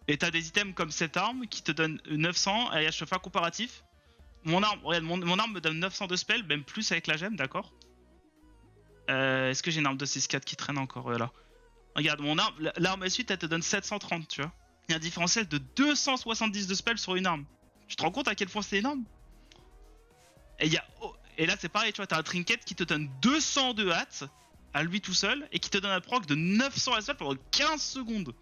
Et t'as des items comme cette arme qui te donne 900, et je te fais un comparatif. Mon arme, regarde, mon arme me donne 900 de spell, même plus avec la gemme, d'accord. Est-ce que j'ai une arme de 6-4 qui traîne encore? Voilà. Regarde, mon arme, l'arme S8, elle te donne 730, tu vois. Il y a un différentiel de 270 de spell sur une arme. Tu te rends compte à quel point c'est énorme? Et, et là, c'est pareil, tu vois, t'as un trinket qui te donne 200 de hâte à lui tout seul et qui te donne un proc de 900 SP pendant 15 secondes.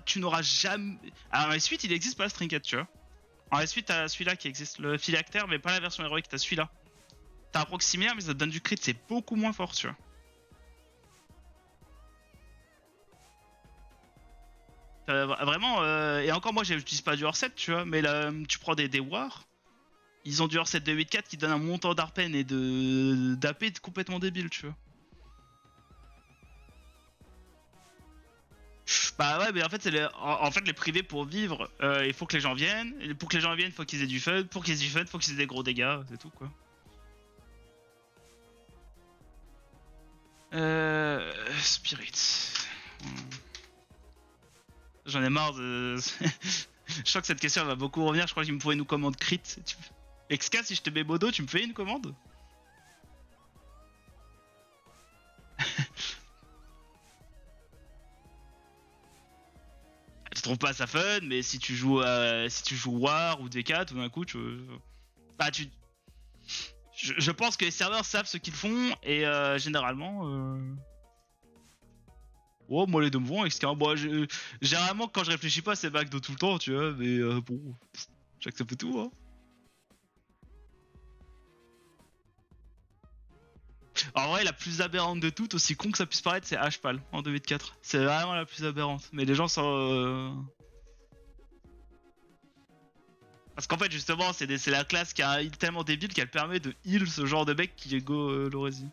Tu n'auras jamais. Alors, en S8, il existe pas ce trinket, tu vois. En S8, t'as celui-là qui existe, le phylactère, mais pas la version héroïque, t'as celui-là. T'as un proc similaire, mais ça te donne du crit, c'est beaucoup moins fort, tu vois. Vraiment, et encore moi j'utilise pas du hors-set, tu vois, mais là, tu prends des wars, ils ont du hors-set de 8-4 qui donne un montant d'arpen et d'AP complètement débile, tu vois. Bah ouais, mais en fait, en fait les privés pour vivre, il faut que les gens viennent, et pour que les gens viennent, il faut qu'ils aient du fun, pour qu'ils aient du fun, il faut qu'ils aient des gros dégâts, c'est tout quoi. Spirit. J'en ai marre de. Je crois que cette question va beaucoup revenir. Je crois qu'il me faut une commande crit. XK, si je te mets Modo, tu me fais une commande? Je trouve pas ça fun, mais si tu joues War ou D4, tout d'un coup, bah, je pense que les serveurs savent ce qu'ils font et généralement. Oh, moi les deux me vont, XK. Bon, généralement, quand je réfléchis pas, c'est back de tout le temps, tu vois, mais bon, j'accepte tout, hein. En vrai, la plus aberrante de toutes, aussi con que ça puisse paraître, c'est Hpal en 2v4. C'est vraiment la plus aberrante. Mais les gens sont. Parce qu'en fait, justement, c'est la classe qui a un heal tellement débile qu'elle permet de heal ce genre de mec qui est go Lorezi.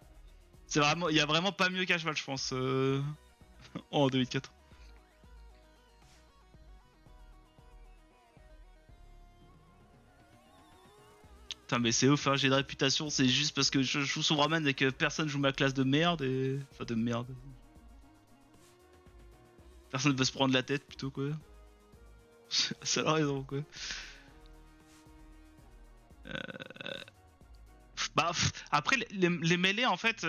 C'est vraiment. Il y a vraiment pas mieux qu'Hpal, je pense, en 2v4. Putain, mais c'est ouf, hein, j'ai de réputation, c'est juste parce que je joue son ramen et que personne joue ma classe de merde et. Enfin, de merde. Personne veut se prendre la tête plutôt, quoi. C'est la raison, quoi. Bah, après, les mêlées, en fait.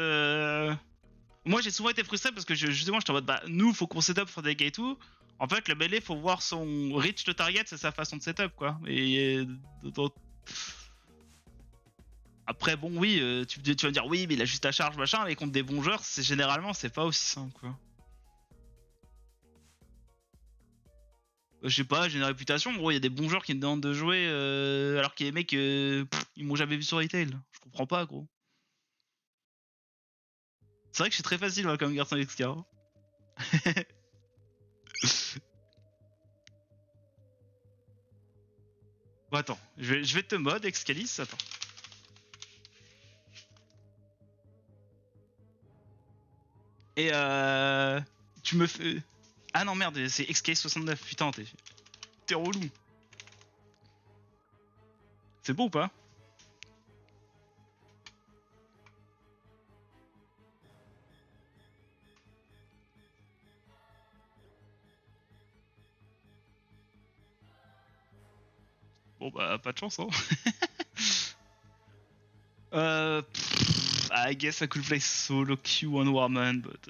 Moi, j'ai souvent été frustré parce que justement, j'étais en mode, bah, nous, faut qu'on setup pour des dégâts et tout. En fait, le mêlée, faut voir son reach de target, c'est sa façon de setup, quoi. Et. Après, bon, oui, tu vas me dire, oui, mais il a juste à charge, machin, mais contre des bons joueurs, généralement, c'est pas aussi simple, quoi. Je sais pas, j'ai une réputation. Gros, il y a des bons joueurs qui me demandent de jouer alors qu'il y a des mecs, ils m'ont jamais vu sur retail. Je comprends pas, gros. C'est vrai que je suis très facile, moi, comme garçon XK. Hein. Bon, attends, je vais te mode Excalis, attends. Et tu me fais... Ah non merde, c'est XK69, putain, t'es relou. C'est beau ou pas? Bon bah pas de chance hein. I guess I could play solo queue on Warman, but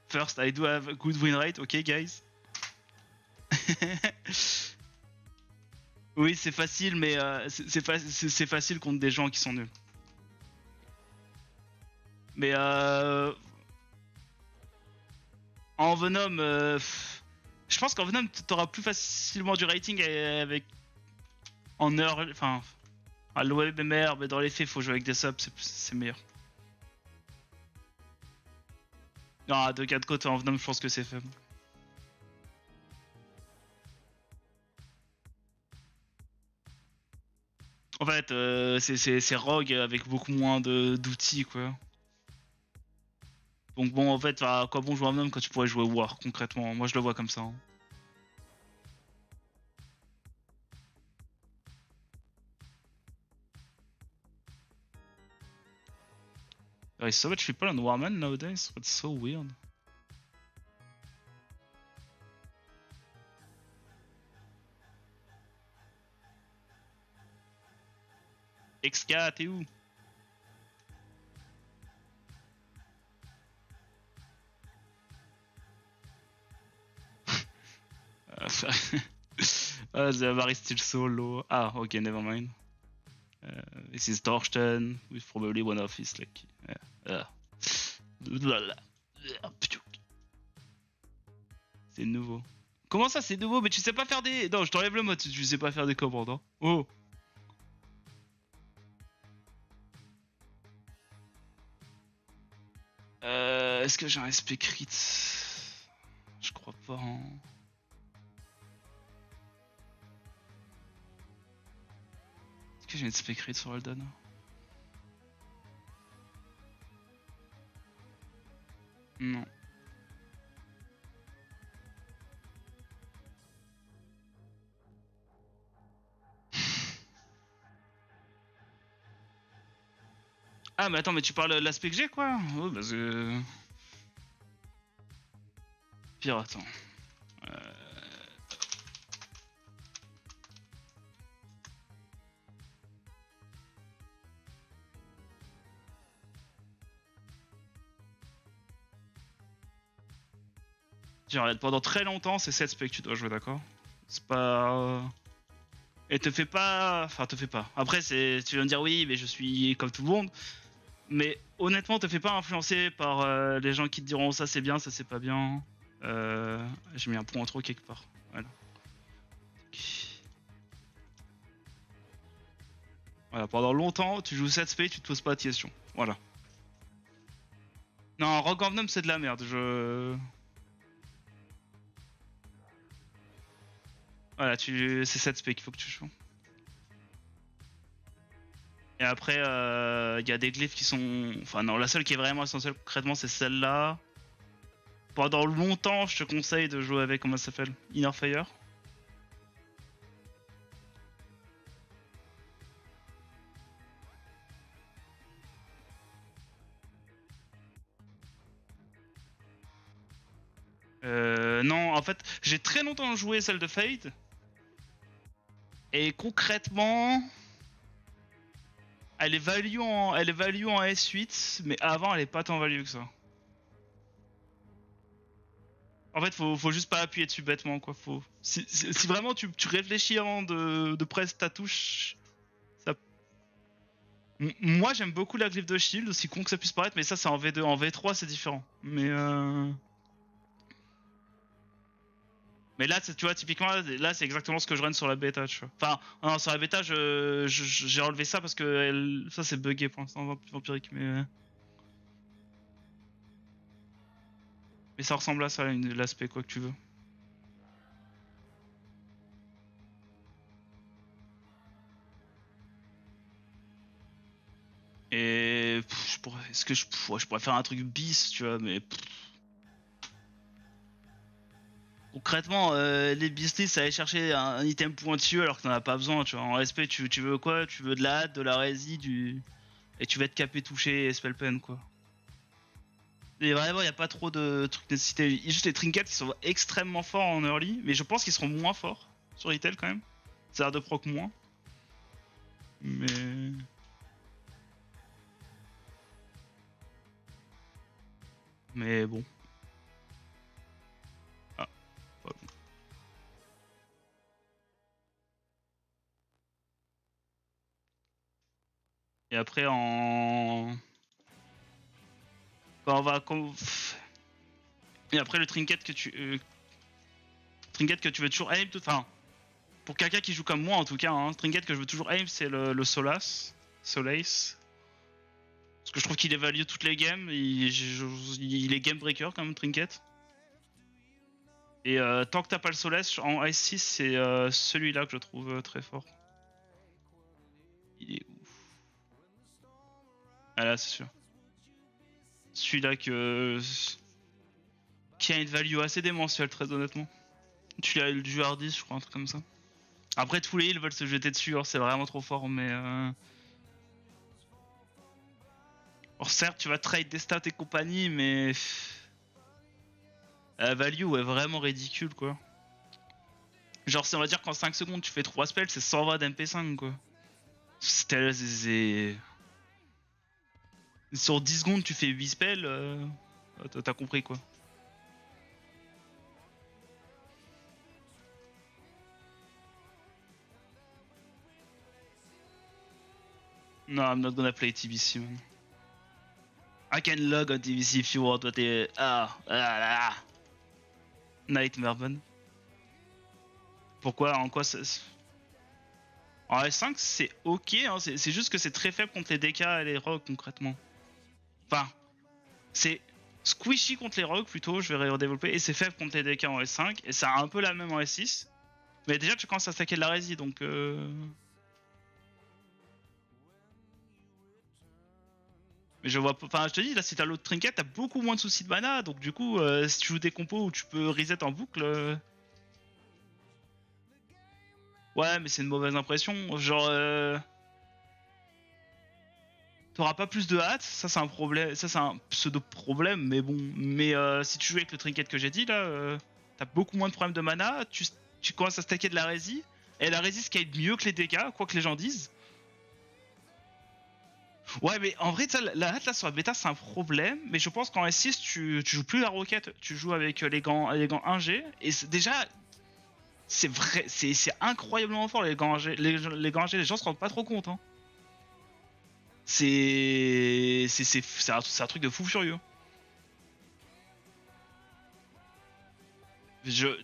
first I do have a good win rate, okay guys. Oui c'est facile, mais c'est facile contre des gens qui sont nuls. Mais en Venom, je pense qu'en Venom t'auras plus facilement du rating avec en heure, enfin à l'OMR, mais dans les faits faut jouer avec des subs, c'est meilleur. Non, de 4 côtés en Venom, je pense que c'est faible. En fait, c'est Rogue avec beaucoup moins d'outils, quoi. Donc bon, en fait, à quoi bon jouer en Venom quand tu pourrais jouer War, concrètement? Moi, je le vois comme ça. Hein. There is so much people on Warman nowadays, that's so weird. XK, t'es où? The Avari still solo. Ah, okay, never mind. This is Torsten, with probably one of his like. C'est nouveau. Comment ça, c'est nouveau? Mais tu sais pas faire des. Non, je t'enlève le mode si tu sais pas faire des commandes. Hein. Oh! Est-ce que j'ai un SP crit? Je crois pas. Hein. Est-ce que j'ai une SP crit sur Alden? Non. Ah mais attends, mais tu parles de l'aspect que j'ai quoi? Oh bah c'est... Pire, attends. Genre, pendant très longtemps, c'est 7 specs que tu dois jouer, d'accord? C'est pas... Et te fais pas... Enfin, te fais pas. Après, tu vas me dire oui, mais je suis comme tout le monde. Mais honnêtement, te fais pas influencer par les gens qui te diront ça c'est bien, ça c'est pas bien. J'ai mis un point en trop quelque part. Voilà. Voilà, pendant longtemps, tu joues 7 spé, tu te poses pas de questions. Voilà. Non, Rogue of Gnome c'est de la merde. Voilà, c'est 7 spé qu'il faut que tu joues. Et après, il y a des glyphes qui sont... Enfin non, la seule qui est vraiment essentielle concrètement, c'est celle-là. Pendant longtemps, je te conseille de jouer avec, comment ça s'appelle? Inner Fire. Non, en fait, j'ai très longtemps joué celle de Fate. Et concrètement, elle est value en S8, mais avant, elle est pas tant value que ça. En fait, faut juste pas appuyer dessus bêtement, quoi. Si vraiment tu réfléchis avant de presse ta touche, ça... Moi, j'aime beaucoup la glyphe de shield, aussi con que ça puisse paraître, mais ça, c'est en V2. En V3, c'est différent. Mais là, tu vois, typiquement, là, c'est exactement ce que je run sur la bêta, tu vois. Enfin, non, sur la bêta, j'ai enlevé ça parce que ça, c'est buggé pour l'instant, vampirique, mais... Mais ça ressemble à ça, l'aspect, quoi que tu veux. Et Est-ce que je pourrais faire un truc bis, tu vois, mais... Concrètement, les business, ça aller chercher un item pointu alors que t'en as pas besoin, tu vois. En SP, tu veux quoi? Tu veux de la hâte, de la rési, et tu vas être capé, touché et spellpen, quoi. Et vraiment, y a pas trop de trucs nécessités. Il y a juste les trinkets qui sont extrêmement forts en early, mais je pense qu'ils seront moins forts sur retail quand même. Ça a l'air de proc moins. Mais... Mais bon. Ah, pas bon. Et après, en... Quand on va... Et après, le trinket que tu... Trinket que tu veux toujours aim, enfin... Pour quelqu'un qui joue comme moi en tout cas, hein, trinket que je veux toujours aim, c'est le Solace. Solace. Parce que je trouve qu'il évalue toutes les games, il est game breaker quand même, trinket. Et tant que t'as pas le Solace, en S6, c'est celui-là que je trouve très fort. Il est ouf. Ah là, c'est sûr. Celui-là qui a une value assez démentielle, très honnêtement. Tu l'as du hard je crois, un truc comme ça. Après, tous les heals veulent se jeter dessus, c'est vraiment trop fort, mais... Alors certes, tu vas trade des stats et compagnie, mais... La value est vraiment ridicule, quoi. Genre, on va dire qu'en 5 secondes, tu fais 3 spells, c'est 120 d'MP5, quoi. C'est... Sur 10 secondes, tu fais 8 spells, t'as compris, quoi. No, I'm not gonna play TBC, man. I can log on TBC if you want, but... Nightmare, man. Pourquoi? En quoi ça... En S5, c'est ok, hein, c'est juste que c'est très faible contre les DK et les rogues, concrètement. Enfin, c'est squishy contre les rogues, plutôt, je vais redévelopper, et c'est faible contre les DK en S5, et ça a un peu la même en S6. Mais déjà, tu commences à stacker de la rési, donc... Mais je vois pas... Enfin, je te dis, là, si t'as l'autre trinket, t'as beaucoup moins de soucis de mana, donc du coup, si tu joues des compos où tu peux reset en boucle... Ouais, mais c'est une mauvaise impression, genre... T'auras pas plus de hâte, ça c'est un problème, ça c'est un pseudo problème, mais bon. Mais si tu joues avec le trinket que j'ai dit là, t'as beaucoup moins de problèmes de mana, tu commences à stacker de la rési, et la rési scale mieux que les dégâts, quoi que les gens disent. Ouais, mais en vrai, la hâte là sur la bêta c'est un problème, mais je pense qu'en S6 tu joues plus la roquette, tu joues avec les gants 1G, et déjà c'est vrai, c'est incroyablement fort les gants 1G, les gants 1G, les gens se rendent pas trop compte, hein. C'est un truc de fou furieux.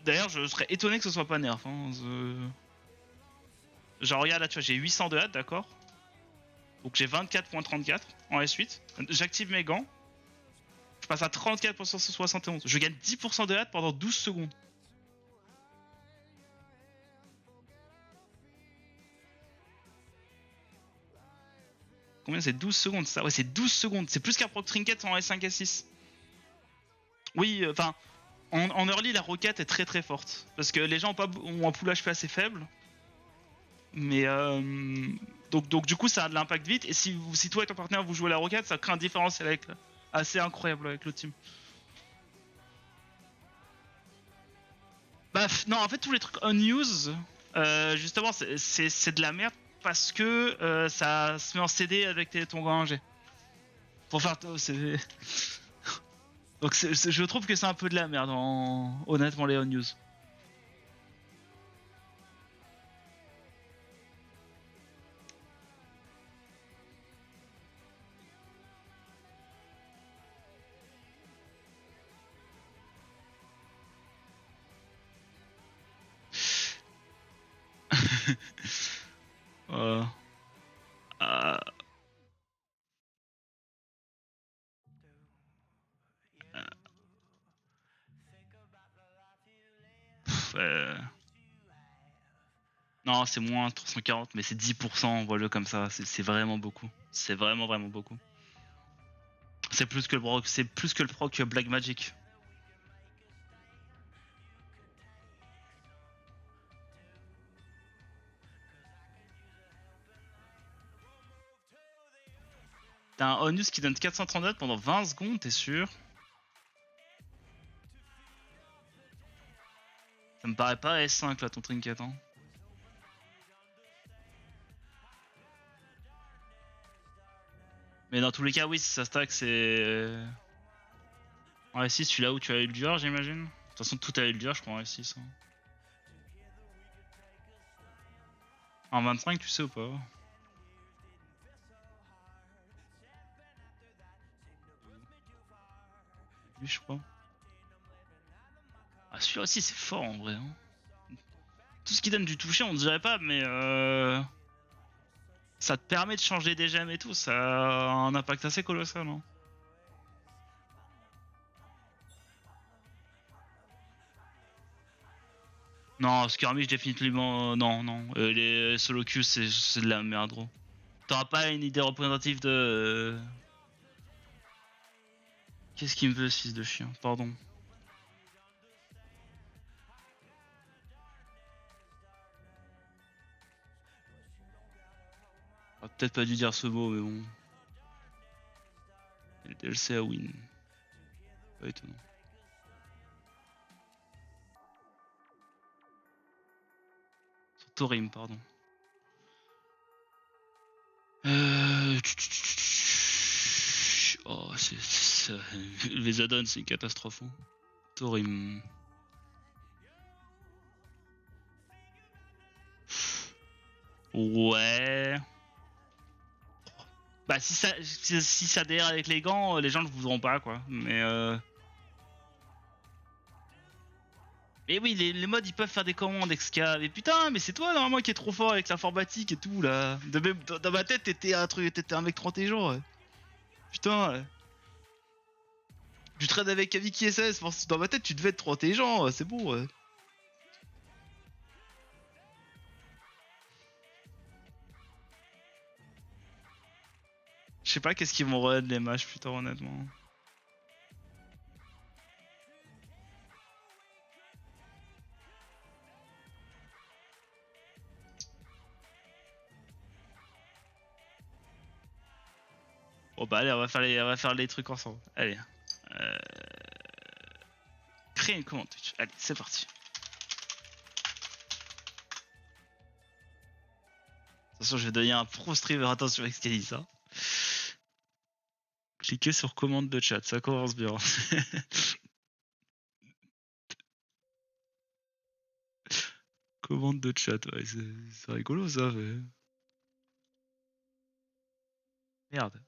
D'ailleurs, je serais étonné que ce soit pas nerf. Hein. Genre, regarde là, tu vois, j'ai 800 de hâte, d'accord. Donc j'ai 24.34 en S8. J'active mes gants. Je passe à 34.71. Je gagne 10% de hâte pendant 12 secondes. Combien c'est 12 secondes ça? Ouais, c'est 12 secondes. C'est plus qu'un proc trinket en S5 S6. Oui, enfin, en early, la roquette est très très forte. Parce que les gens ont un pool HP assez faible. Mais donc du coup, ça a de l'impact vite. Et si toi et ton partenaire vous jouez la roquette, ça crée un différentiel assez incroyable avec le team. Bah non, en fait tous les trucs unused, justement c'est de la merde parce que ça se met en CD avec ton grand G. Pour faire donc je trouve que c'est un peu de la merde, honnêtement les unused. euh, euh, euh, non, c'est moins 340, mais c'est 10%, voit-le comme ça. C'est vraiment beaucoup. C'est vraiment beaucoup. C'est plus que le proc Black Magic. T'as un Onus qui donne 439 pendant 20 secondes, t'es sûr? Ça me paraît pas S5 là ton trinket, hein. Mais dans tous les cas, oui, si ça stack, c'est. En S6, celui-là où tu as eu le dur, j'imagine. De toute façon, tout a eu le dur, je crois, en S6. Hein. En 25, tu sais ou pas? Lui, je crois. Ah, celui-là aussi, c'est fort en vrai. Hein. Tout ce qui donne du toucher, on dirait pas, mais ça te permet de changer des gemmes et tout. Ça a un impact assez colossal. Hein. Non, Skirmish, définitivement, non, non. Les solo queues, c'est de la merde, gros. T'auras pas une idée représentative de. Qu'est-ce qu'il me veut, ce fils de chien? Pardon. J'aurais peut-être pas dû dire ce mot, mais bon. Et le DLC à win. Pas étonnant. Sur Thorim, pardon. Oh, les add-ons, c'est une catastrophe. Hein. Thorim. Ouais. Bah si ça DR avec les gants, les gens ne le voudront pas quoi. Mais oui, les mods ils peuvent faire des commandes exca. Mais putain, mais c'est toi normalement qui est trop fort avec l'informatique et tout là. Dans ma tête t'étais un mec 30 jours. Ouais. Putain. Ouais. Tu trades avec Aviki SS, dans ma tête tu devais être trop intelligent, c'est bon. Ouais. Je sais pas qu'est-ce qu'ils vont raid les matchs putain honnêtement. Bon bah allez, on va faire les trucs ensemble. Allez. Créer une commande Twitch. Allez, c'est parti. De toute façon, je vais devenir un pro streamer. Attention avec ce qu'elle dit ça. Cliquez sur commande de chat, ça commence bien. Commande de chat, ouais, c'est rigolo ça. Mais... Merde.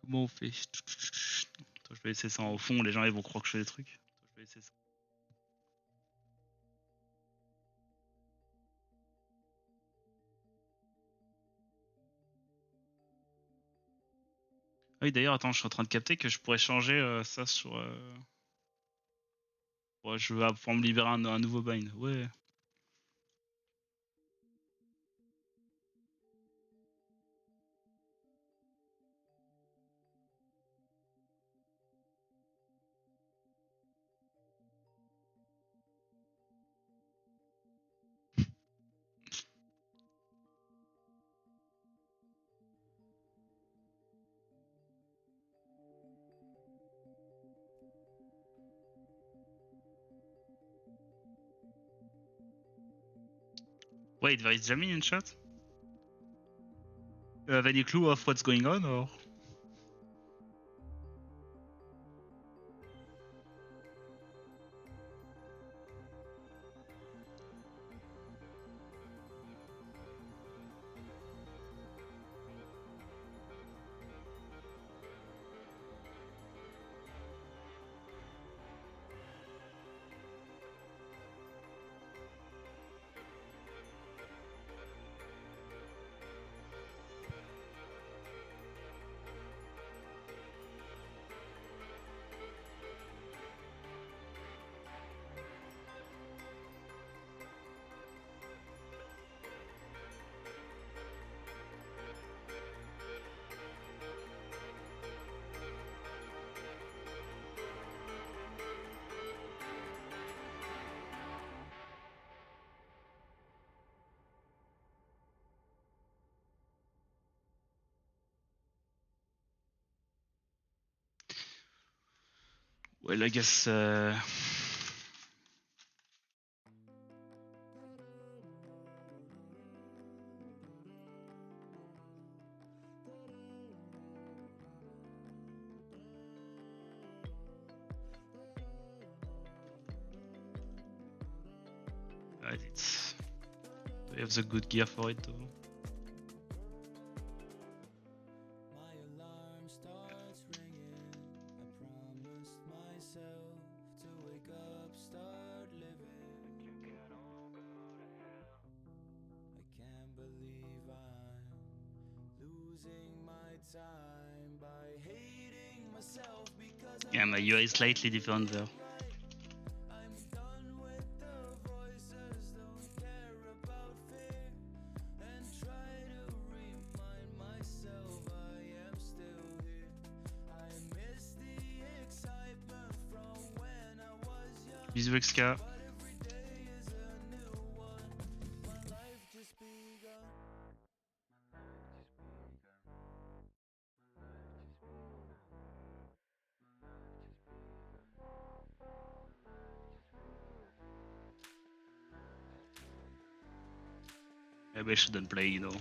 Comment on fait? Attends, je vais laisser ça au fond, les gens ils vont croire que je fais des trucs. Attends, je vais laisser ça. Ah oui, d'ailleurs, attends, je suis en train de capter que je pourrais changer ça sur. Ouais, je vais pouvoir me libérer un nouveau bind. Ouais. Wait, there is Jamin in chat? You have any clue of what's going on or? Well, I guess. It's. We have the good gear for it though. Yeah, my UI is slightly different there. Bisous XK. Maybe I shouldn't play, you know.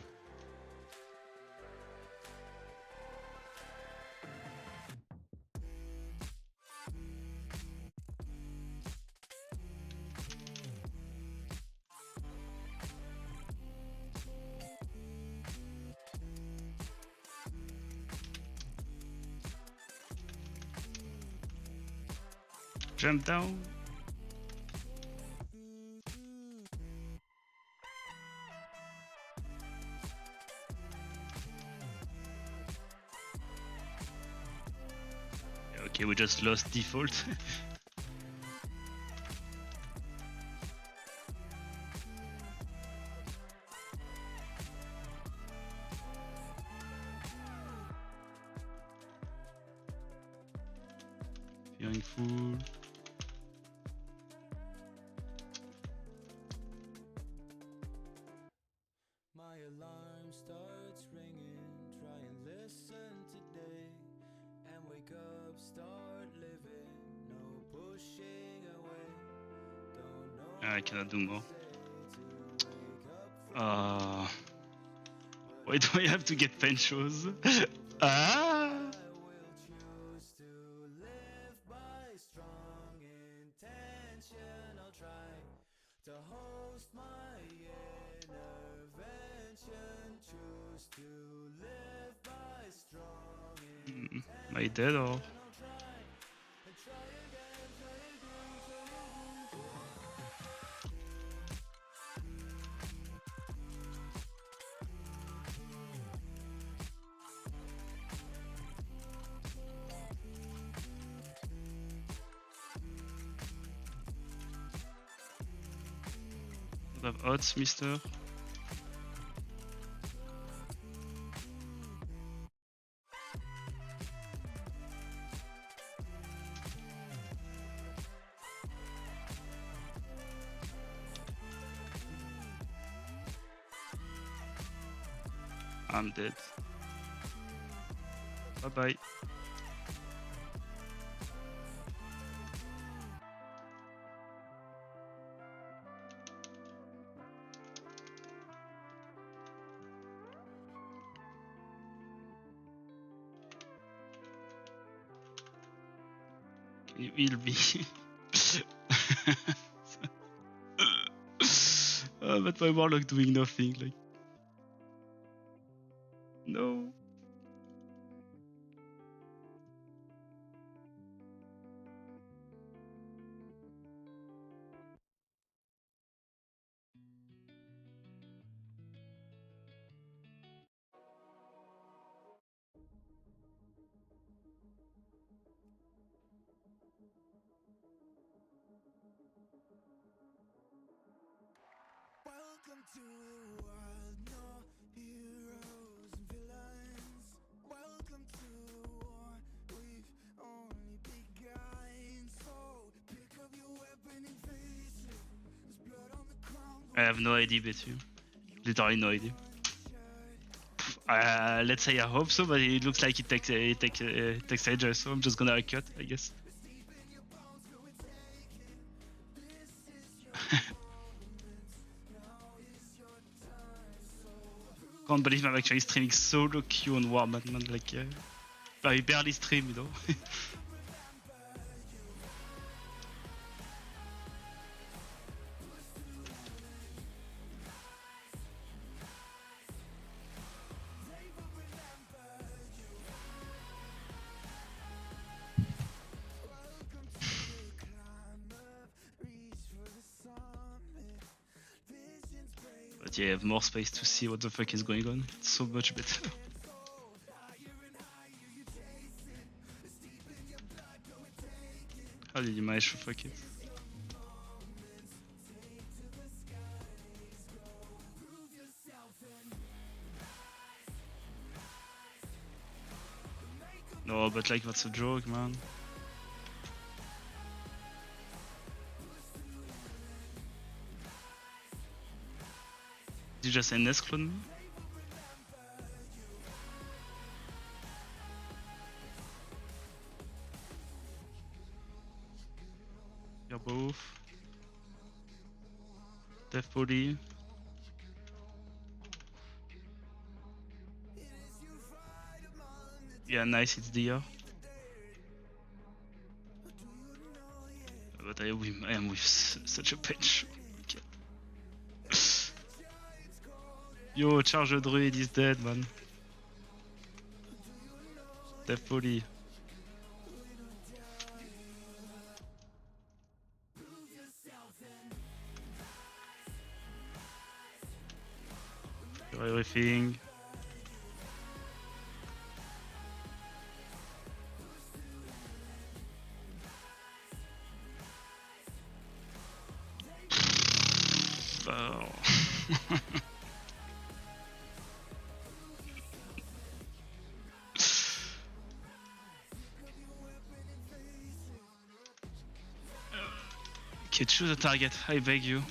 Jump down. Okay, we just lost default. Feeling full. My alarm starts ringing, try and listen today, and wake up, start living, no pushing away, don't know I cannot do more. Why do I have to get penchos? Ah! to host my intervention, choose to live by strong Am I dead or? Have odds, mister. I'm dead. Bye bye. Can you heal me? But my warlock doing nothing, like. No. Welcome to the world, no heroes and villains. Welcome to the war, we've only begun. So pick up your weapon and face it. There's blood on the ground. I have no idea, Bethu. Literally no idea. Let's say I hope so, but it looks like it takes ages, so I'm just gonna cut, I guess. Can't believe I'm actually streaming solo Q on War, man. Like, I barely stream, you know. But yeah, I have more space to see what the fuck is going on. It's so much better. How did you manage to fuck it? No, but like that's a joke, man. Did you just say Nest clone me? You're both. Death Body. Yeah, nice, it's DR. But I am with such a pinch. Okay. Yo, Charge Druid is dead, man. Death Body. You're everything. Oh. Okay, choose a target, I beg you.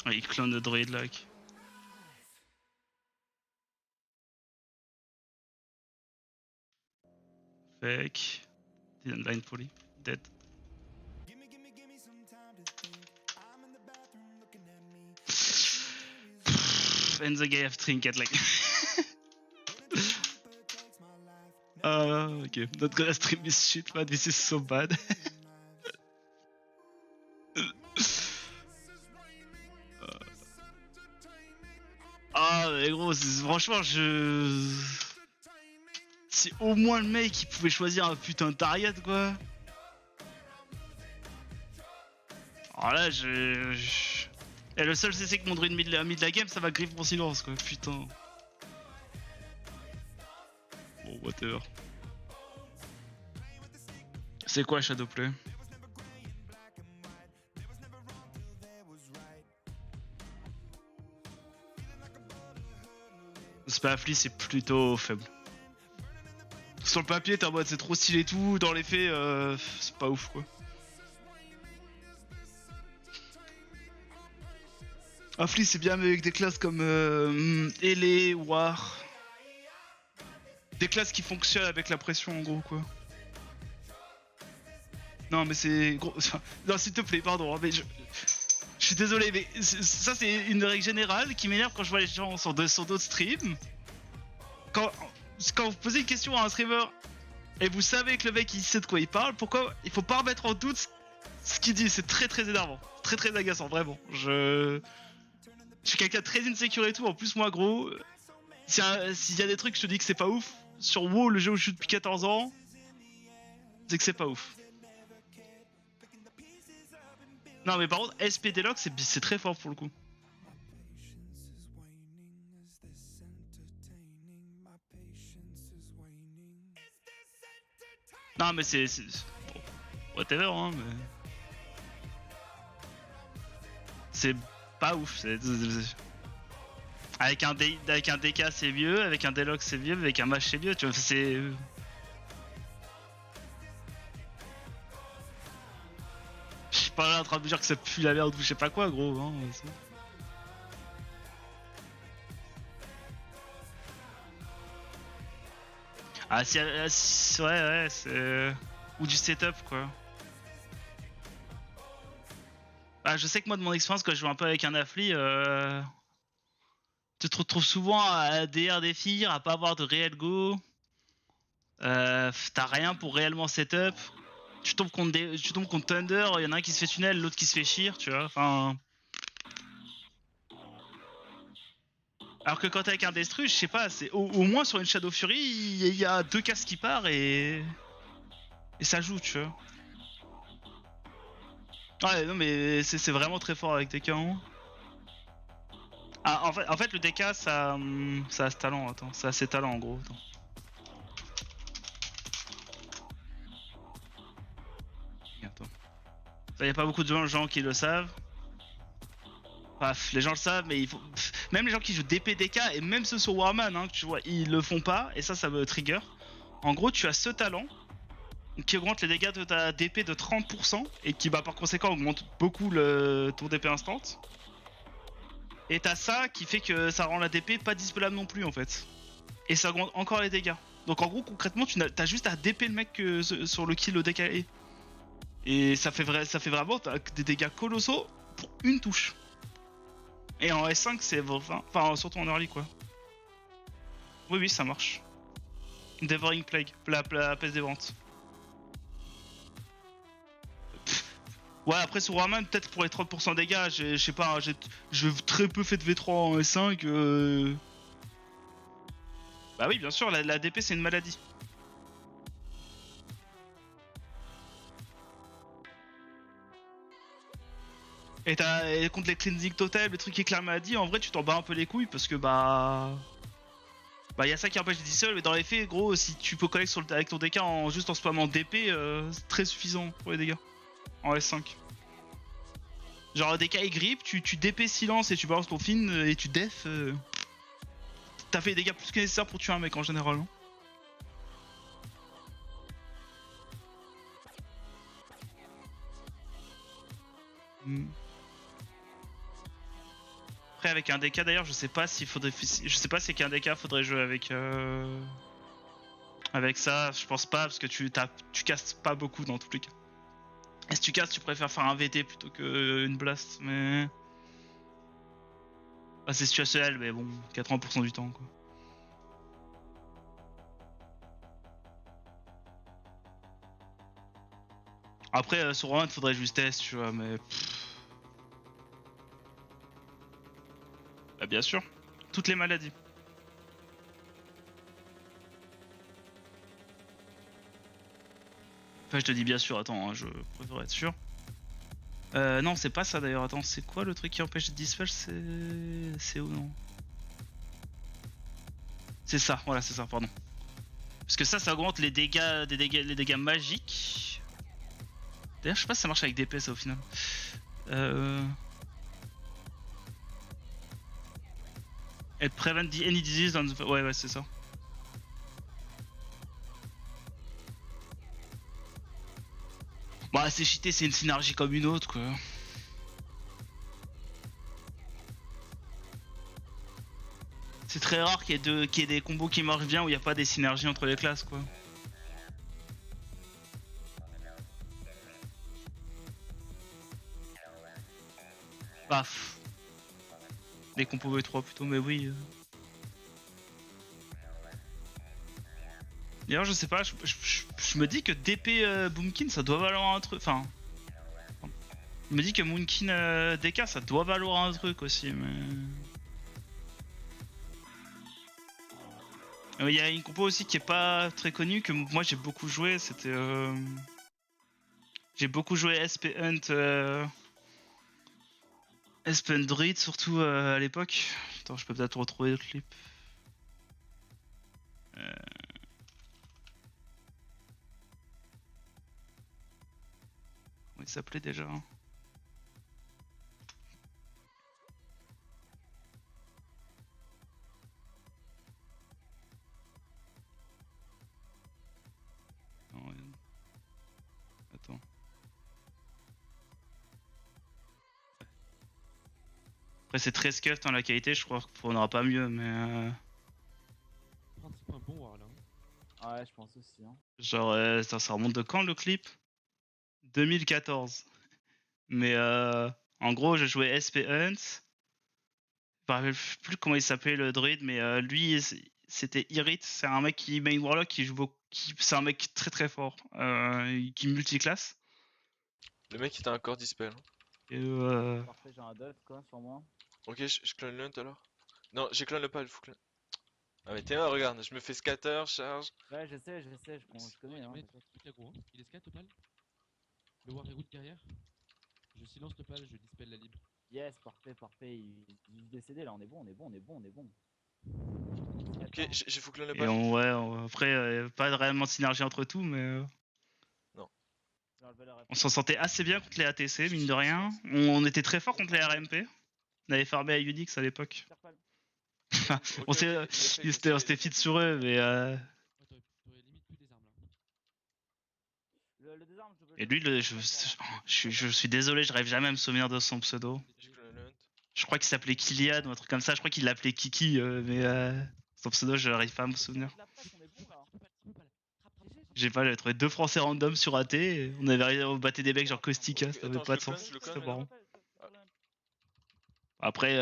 Oh, he cloned the druid like. Fake. Didn't line fully. Dead. And the guy have trinket like. Okay. Not gonna stream this shit, man. This is so bad. Ah, mais gros, franchement, si au moins le mec il pouvait choisir un putain de target, quoi. Alors là, Et le seul c'est que mon druid mid la game, ça va griffe mon silence, quoi. Putain. Bon, whatever. C'est quoi Shadowplay? C'est pas affli, c'est plutôt faible. Sur le papier, t'es en mode c'est trop stylé et tout, dans les faits, c'est pas ouf, quoi. Affli, c'est bien, mais avec des classes comme Ele, War. Des classes qui fonctionnent avec la pression, en gros, quoi. Non, mais c'est gros. Non, s'il te plaît, pardon, mais je suis désolé, mais ça, c'est une règle générale qui m'énerve quand je vois les gens sur d'autres streams. Quand vous posez une question à un streamer et vous savez que le mec il sait de quoi il parle, pourquoi il faut pas remettre en doute ce qu'il dit? C'est très très énervant, très très agaçant, vraiment. Je suis quelqu'un de très insécure et tout. En plus, moi, gros, s'il y a des trucs, je te dis que c'est pas ouf. Sur WoW, le jeu où je joue depuis 14 ans, c'est que c'est pas ouf. Non, mais par contre, SP Deluxe, c'est très fort pour le coup. Non, mais c'est bon, whatever, hein, mais c'est pas ouf. Avec un DK c'est mieux, avec un Deluxe c'est mieux, avec un match c'est mieux, tu vois, c'est... Je suis pas là en train de me dire que ça pue la merde ou je sais pas quoi, gros, hein. Ah, ouais, c'est. Ou du setup, quoi. Bah, je sais que moi, de mon expérience, quand je joue un peu avec un affli, tu te retrouves souvent à DR des filles, à pas avoir de réel go. T'as rien pour réellement setup. Tu tombes contre Thunder, il y en a un qui se fait tunnel, l'autre qui se fait shear, tu vois. Enfin. Alors que quand t'es avec un Destru, je sais pas, c'est au moins sur une Shadow Fury, il y a 2 cases qui partent et ça joue, tu vois. Ouais, non, mais c'est vraiment très fort avec DK. Hein. Ah, en fait, le DK, ça a ce talent, attends. Ça a ses talents, en gros. Attends. Attends. Il y a pas beaucoup de gens qui le savent. Bref, les gens le savent, mais il faut. Même les gens qui jouent DP DK, et même ceux sur Warman, hein, tu vois, ils le font pas, et ça me trigger. En gros, tu as ce talent qui augmente les dégâts de ta DP de 30%, et qui, bah, par conséquent, augmente beaucoup ton DP instant. Et t'as ça qui fait que ça rend la DP pas disponible non plus en fait. Et ça augmente encore les dégâts. Donc en gros concrètement t'as juste à DP le mec sur le kill au DK. Et ça fait vraiment des dégâts colossaux pour une touche. Et en S5 c'est enfin surtout en early quoi. Oui ça marche. Devouring Plague, la peste des ventes. Ouais après sur Warman peut-être pour les 30% de dégâts, je sais pas, j'ai très peu fait de V3 en S5 Bah oui, bien sûr, la DP c'est une maladie. Et contre les cleansing totem, les trucs qui éclairent maladie, en vrai tu t'en bats un peu les couilles parce que bah y a ça qui empêche les dissolves, mais dans les faits, gros, si tu peux collect avec ton DK juste en spammant DP, c'est très suffisant pour les dégâts en S5. Genre DK et grip, tu DP silence et tu balances ton fin et tu def. T'as fait les dégâts plus que nécessaire pour tuer un mec en général. Hein. Hmm. Après avec un DK d'ailleurs, je sais pas si avec un DK faudrait jouer avec ça, je pense pas parce que tu castes pas beaucoup dans tous les cas. Et si tu castes, tu préfères faire un VT plutôt qu'une blast, mais bah, c'est situationnel, mais bon, 80% du temps quoi. Après sur Roman faudrait juste test, tu vois, mais bah, bien sûr, toutes les maladies. Enfin, je te dis bien sûr, attends, hein, je préfère être sûr. Non, c'est pas ça d'ailleurs, attends, c'est quoi le truc qui empêche de dispel? C'est où non? C'est ça, voilà, c'est ça, pardon. Parce que ça augmente les dégâts magiques. D'ailleurs, je sais pas si ça marche avec DP ça au final. It prevent any disease on the... Ouais, c'est ça. Bah, c'est cheaté, c'est une synergie comme une autre, quoi. C'est très rare qu'il y ait des combos qui marchent bien où il n'y a pas des synergies entre les classes, quoi. Paf. Des compos V3 plutôt, mais oui. D'ailleurs, je sais pas, je me dis que DP Boomkin ça doit valoir un truc. Enfin. Je me dis que Moonkin DK ça doit valoir un truc aussi, mais. Il y a une compo aussi qui est pas très connue, que moi j'ai beaucoup joué, c'était. J'ai beaucoup joué SP Hunt. SP Hunt Druid surtout à l'époque. Attends, je peux peut-être retrouver le clip. Comment il s'appelait déjà hein. Non, attends. Après c'est très scuffed hein, la qualité, je crois qu'on n'aura pas mieux, mais. C'est pas un bon war là. Ouais, je pense aussi. Hein. Genre, ça remonte de quand le clip? 2014. Mais en gros, je jouais SP Hunt. Je me rappelle plus comment il s'appelait le druide, mais lui, c'était Irit. C'est un mec qui main warlock qui joue beaucoup. C'est un mec très très fort, qui multiclasse. Le mec il a un corps dispel. Et Parfait, j'ai un dot quoi sur moi. Ok, je clone le hunt alors. Non, j'ai clone le pas, il faut clone. Ah mais t'es là, regarde, je me fais scatter, charge. Ouais, je sais, je connais. Hein, Tout aggro, hein. Il est scat total. Le war est route derrière. Je silence le pal, je dispel la libre. yes, parfait. Il est décédé là, on est bon. Ok, j'ai faut clone le et pas. après, pas réellement de synergie entre tout, mais J'ai enlevé la on s'en sentait assez bien contre les ATC, mine de rien. On était très fort contre les RMP. On avait farmé à Unix à l'époque. On s'était fit sur eux, mais Ouais, t'aurais limite plus des armes là. Le désarme, je peux et lui, je suis désolé, je rêve jamais à me souvenir de son pseudo. J'ai clone le hunt. Je crois qu'il s'appelait Kilian ou un truc comme ça. Je crois qu'il l'appelait Kiki, mais son pseudo, je n'arrive pas à me souvenir. La presse, on est bon là. J'ai pas, j'avais trouvé 2 Français random sur AT. Et on battait des mecs genre Caustica, ça avait Attends, pas de je le sens. clone, C'était marrant. Ah. Après,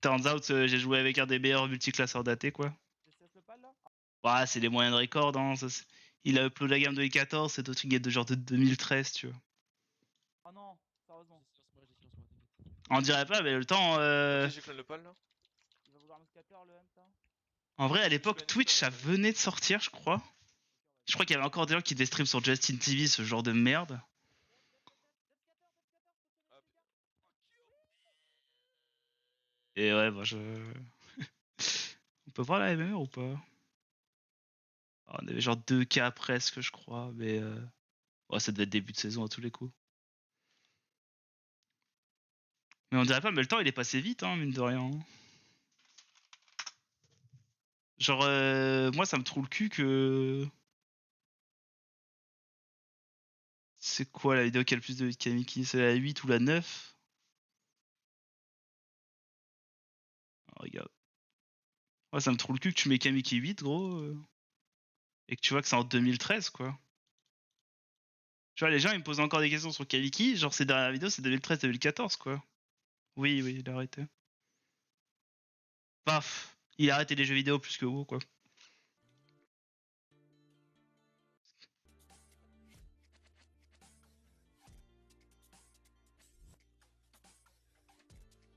turns out, j'ai joué avec un des meilleurs multiclasseurs d'AT, quoi. Ouais, c'est les moyens de record, hein. Il a upload la gamme de 2014, c'est d'autres games de genre de 2013, tu vois. Oh non, sérieusement. Silence-moi, t'inquiète. On dirait pas, mais le temps. Ok, j'ai clone le pal là. Il va vouloir me scatter le M ça. En vrai, à l'époque, Twitch, ça venait de sortir, je crois. Je crois qu'il y avait encore des gens qui devaient stream sur Justin TV, ce genre de merde. Et ouais, bah je. On peut voir la MMR ou pas? On avait genre 2K presque, je crois, mais ouais, ça devait être début de saison à tous les coups. Mais on dirait pas, mais le temps il est passé vite, hein, mine de rien. Genre, moi ça me trouve le cul que. C'est quoi la vidéo qui a le plus de hits Kamiki? C'est la 8 ou la 9? Oh, regarde. Ouais, ça me trouve le cul que tu mets Kamiki 8, gros. Et que tu vois que c'est en 2013, quoi. Tu vois, les gens ils me posent encore des questions sur Kamiki. Genre, ces dernières vidéos, c'est 2013-2014, quoi. Oui, il a arrêté. Paf, il a arrêté les jeux vidéo plus que vous, quoi.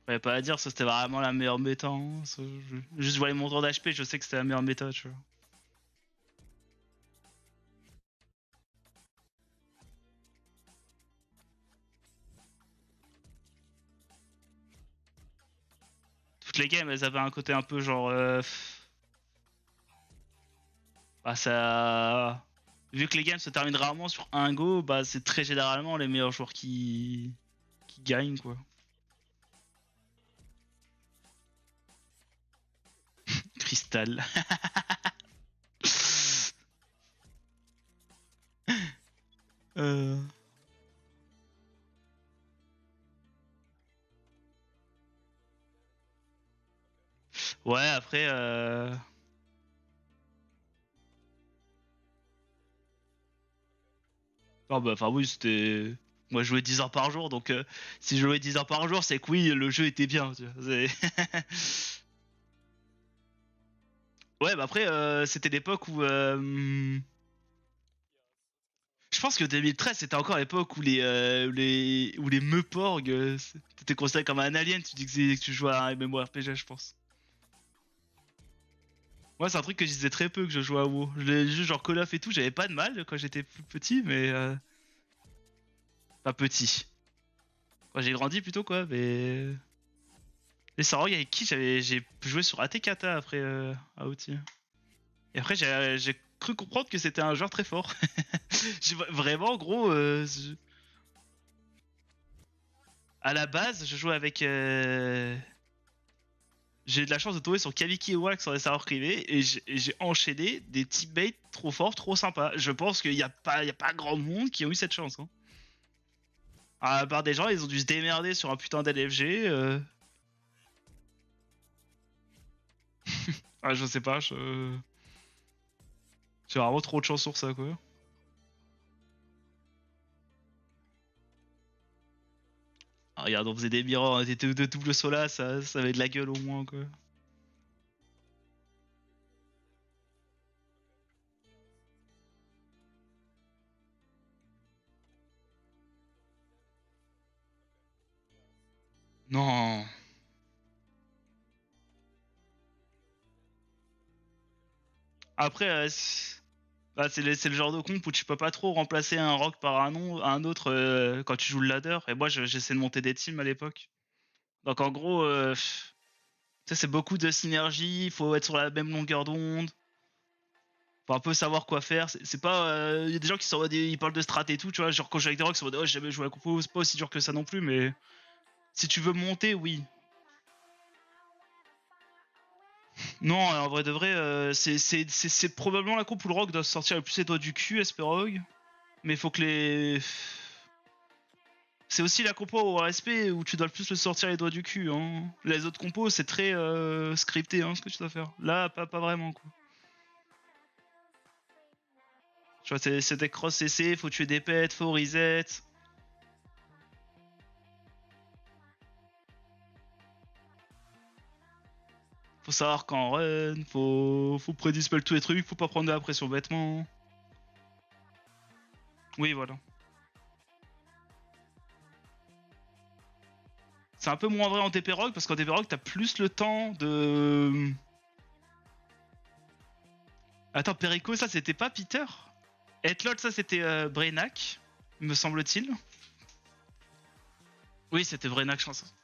J'avais pas à dire, ça c'était vraiment la meilleure méta. Hein. Juste voyais mon tour d'HP, je sais que c'était la meilleure méta, tu vois. Toutes les games, elles avaient un côté un peu genre. Bah ça. Vu que les games se terminent rarement sur un go, bah c'est très généralement les meilleurs joueurs qui gagnent, quoi. Crystal. Ouais, après. Ah bah, enfin oui, c'était. Moi, je jouais 10 heures par jour, donc si je jouais 10 heures par jour, c'est que oui, le jeu était bien. Tu vois, ouais, bah après, c'était l'époque où. Je pense que 2013, c'était encore l'époque où les meuporg, t'étais considéré comme un alien, tu dis que tu jouais à un MMORPG, je pense. Moi, c'est un truc que je disais très peu que je jouais à WoW. Les jeux genre Call of et tout, j'avais pas de mal quand j'étais plus petit, mais. Pas petit. Quand j'ai grandi plutôt, quoi, mais. Les Sarog avec qui j'ai joué sur ATKata après AOT. Et après, j'ai cru comprendre que c'était un joueur très fort. Vraiment, gros. À la base, je jouais avec. J'ai eu de la chance de tomber sur Kamiki et Wax sur les serveurs privés et j'ai enchaîné des teammates trop forts, trop sympas. Je pense qu'il n'y a pas grand monde qui ont eu cette chance. Hein. À part des gens, ils ont dû se démerder sur un putain d'LFG. Ah, je sais pas, je J'ai vraiment trop de chance sur ça, quoi. Ah, regarde, on faisait des mirrors, on était de double sola, ça avait de la gueule au moins, quoi. Non. Après, bah, c'est le genre de comp où tu peux pas trop remplacer un rock par un autre quand tu joues le ladder. Et moi, j'essaie de monter des teams à l'époque. Donc en gros, tu sais, c'est beaucoup de synergie, il faut être sur la même longueur d'onde. Faut un peu savoir quoi faire. C'est pas. Il y a des gens qui sont en mode, ils parlent de strat et tout, tu vois. Genre quand je joue avec des rocks, ils sont en mode, oh, j'ai jamais joué à compo, c'est pas aussi dur que ça non plus, mais si tu veux monter, oui. Non, en vrai de vrai, c'est probablement la comp où le rock doit sortir le plus les doigts du cul, Esperog. Mais faut que les. C'est aussi la compo au RSP où tu dois le plus le sortir les doigts du cul. Hein. Les autres compos, c'est très scripté hein, ce que tu dois faire. Là, pas vraiment quoi. Tu vois, c'est des cross CC, faut tuer des pets, faut reset. Faut savoir quand run, faut prédispel tous les trucs, faut pas prendre de la pression bêtement. Oui, voilà. C'est un peu moins vrai en TP Rock parce qu'en TP Rock, t'as plus le temps de. Attends, Perico, ça c'était pas Peter? Etlot, ça c'était Brainak, me semble-t-il. Oui, c'était Brainak, je pense.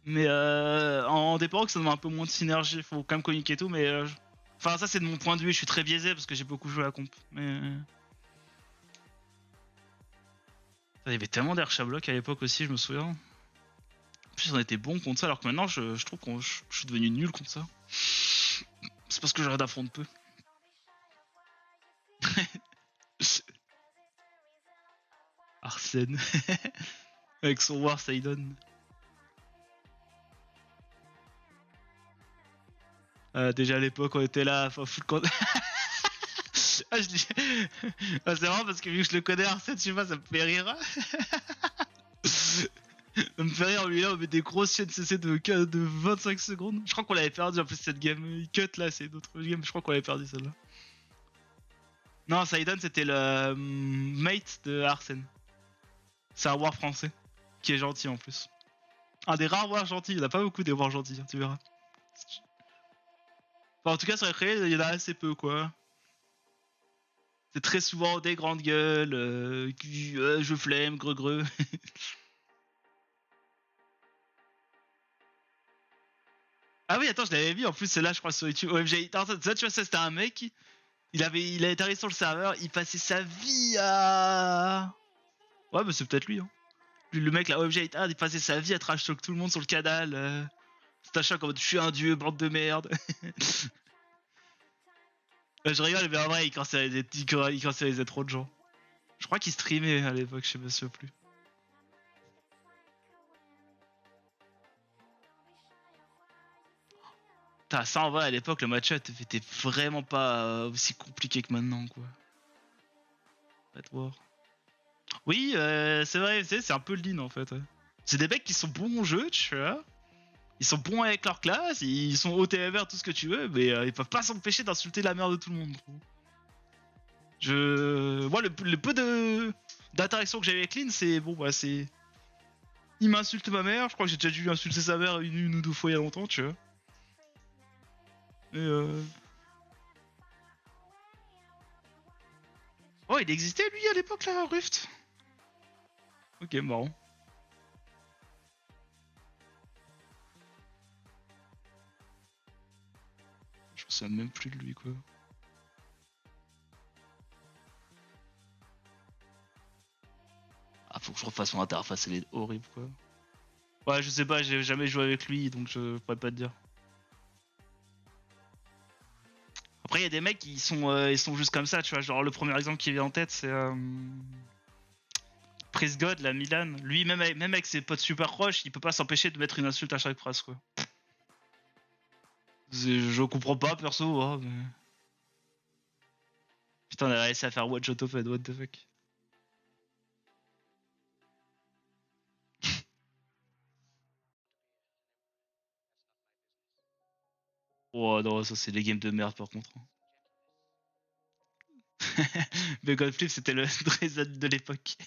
Mais en TP Rock, ça donne un peu moins de synergie, faut quand même communiquer et tout, mais. Enfin, ça c'est de mon point de vue, je suis très biaisé parce que j'ai beaucoup joué à la comp. Mais. Il y avait tellement d'air block à l'époque aussi, je me souviens. En plus, on était bon contre ça, alors que maintenant, je trouve que je suis devenu nul contre ça. C'est parce que j'arrête d'affronter peu. Arsène. Avec son War Sidon. Déjà à l'époque, on était là, enfin, full con... Ah, je dis... ah, c'est marrant parce que vu que je le connais, Arsène, je sais pas, ça me fait rire. Ça me fait rire, lui là, on met des grosses chaînes CC de 25 secondes. Je crois qu'on l'avait perdu en plus cette game. Il cut là, c'est d'autres games, je crois qu'on l'avait perdu celle-là. Non, Sidon c'était le mate de Arsène. C'est un war français, qui est gentil en plus. Un des rares wars gentils, il n'y en a pas beaucoup des wars gentils, hein, tu verras. Enfin, en tout cas sur les il y en a assez peu quoi. C'est très souvent des grandes gueules, je flemme, greu. Ah oui, attends, je l'avais vu en plus, c'est là, je crois, sur YouTube. OMG, attends, ça, tu vois, ça, c'était un mec. Il avait arrivé sur le serveur, il passait sa vie à. Ouais, bah, c'est peut-être lui, hein. Le mec, là, OMG, il passait sa vie à trash talk tout le monde sur le canal. C'est un chat comme je suis un dieu, bande de merde. Je rigole, mais en vrai, il cancelisait trop de gens. Je crois qu'il streamait à l'époque, je sais me souviens plus. Putain, ça en vrai à l'époque le match-up était vraiment pas aussi compliqué que maintenant quoi. Pas de voir. Oui, c'est vrai, c'est un peu le lean en fait. Ouais. C'est des mecs qui sont bons au jeu, tu vois. Ils sont bons avec leur classe, ils sont OTMR, tout ce que tu veux, mais ils peuvent pas s'empêcher d'insulter la mère de tout le monde. Moi, le peu d'interaction que j'ai avec Lynn, c'est bon, bah c'est. Il m'insulte ma mère, je crois que j'ai déjà dû insulter sa mère une ou deux fois il y a longtemps, tu vois. Et oh, il existait lui à l'époque là, Rift. Ok, marrant. Je me souviens même plus de lui quoi. Ah, faut que je refasse mon interface, elle est horrible quoi. Ouais, je sais pas, j'ai jamais joué avec lui donc je pourrais pas te dire. Après, il y a des mecs qui ils sont juste comme ça, tu vois. Genre, le premier exemple qui vient en tête, c'est Priest God, la Milan. Lui, même avec ses potes super proches, il peut pas s'empêcher de mettre une insulte à chaque phrase, quoi. Je comprends pas perso, hein, mais... Putain, on a réussi à faire watch auto-fed, what the fuck. Oh non, ça c'est des games de merde par contre. Mais Godflip c'était le Drazen de l'époque.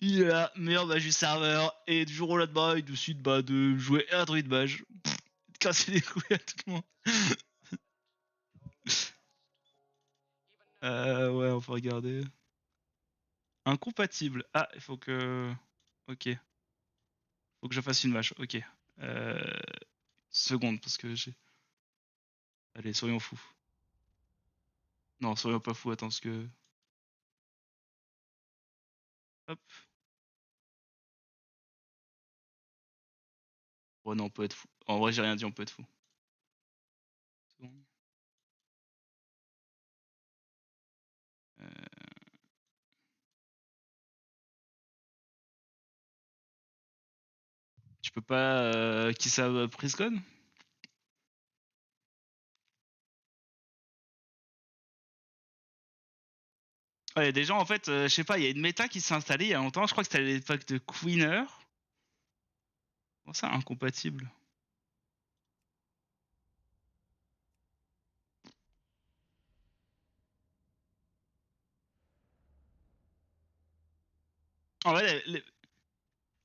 Il est là, meilleur mage du serveur, et du jour au lendemain, il décide de jouer un druid mage. De casser les couilles à tout le monde. Ouais, on peut regarder. Incompatible. Ah, il faut que... Ok. Faut que je fasse une mage, ok. Seconde, parce que j'ai... Allez, soyons fous. Non, soyons pas fous, attends, parce que... Hop. Ouais, non, on peut être fou. En vrai, j'ai rien dit, on peut être fou. Seconde. Tu peux pas... qui ça, Priscon? Ouais, des gens, en fait, je sais pas, il y a une méta qui s'est installée il y a longtemps, je crois que c'était à l'époque de Queener. Comment ça, incompatible? En vrai,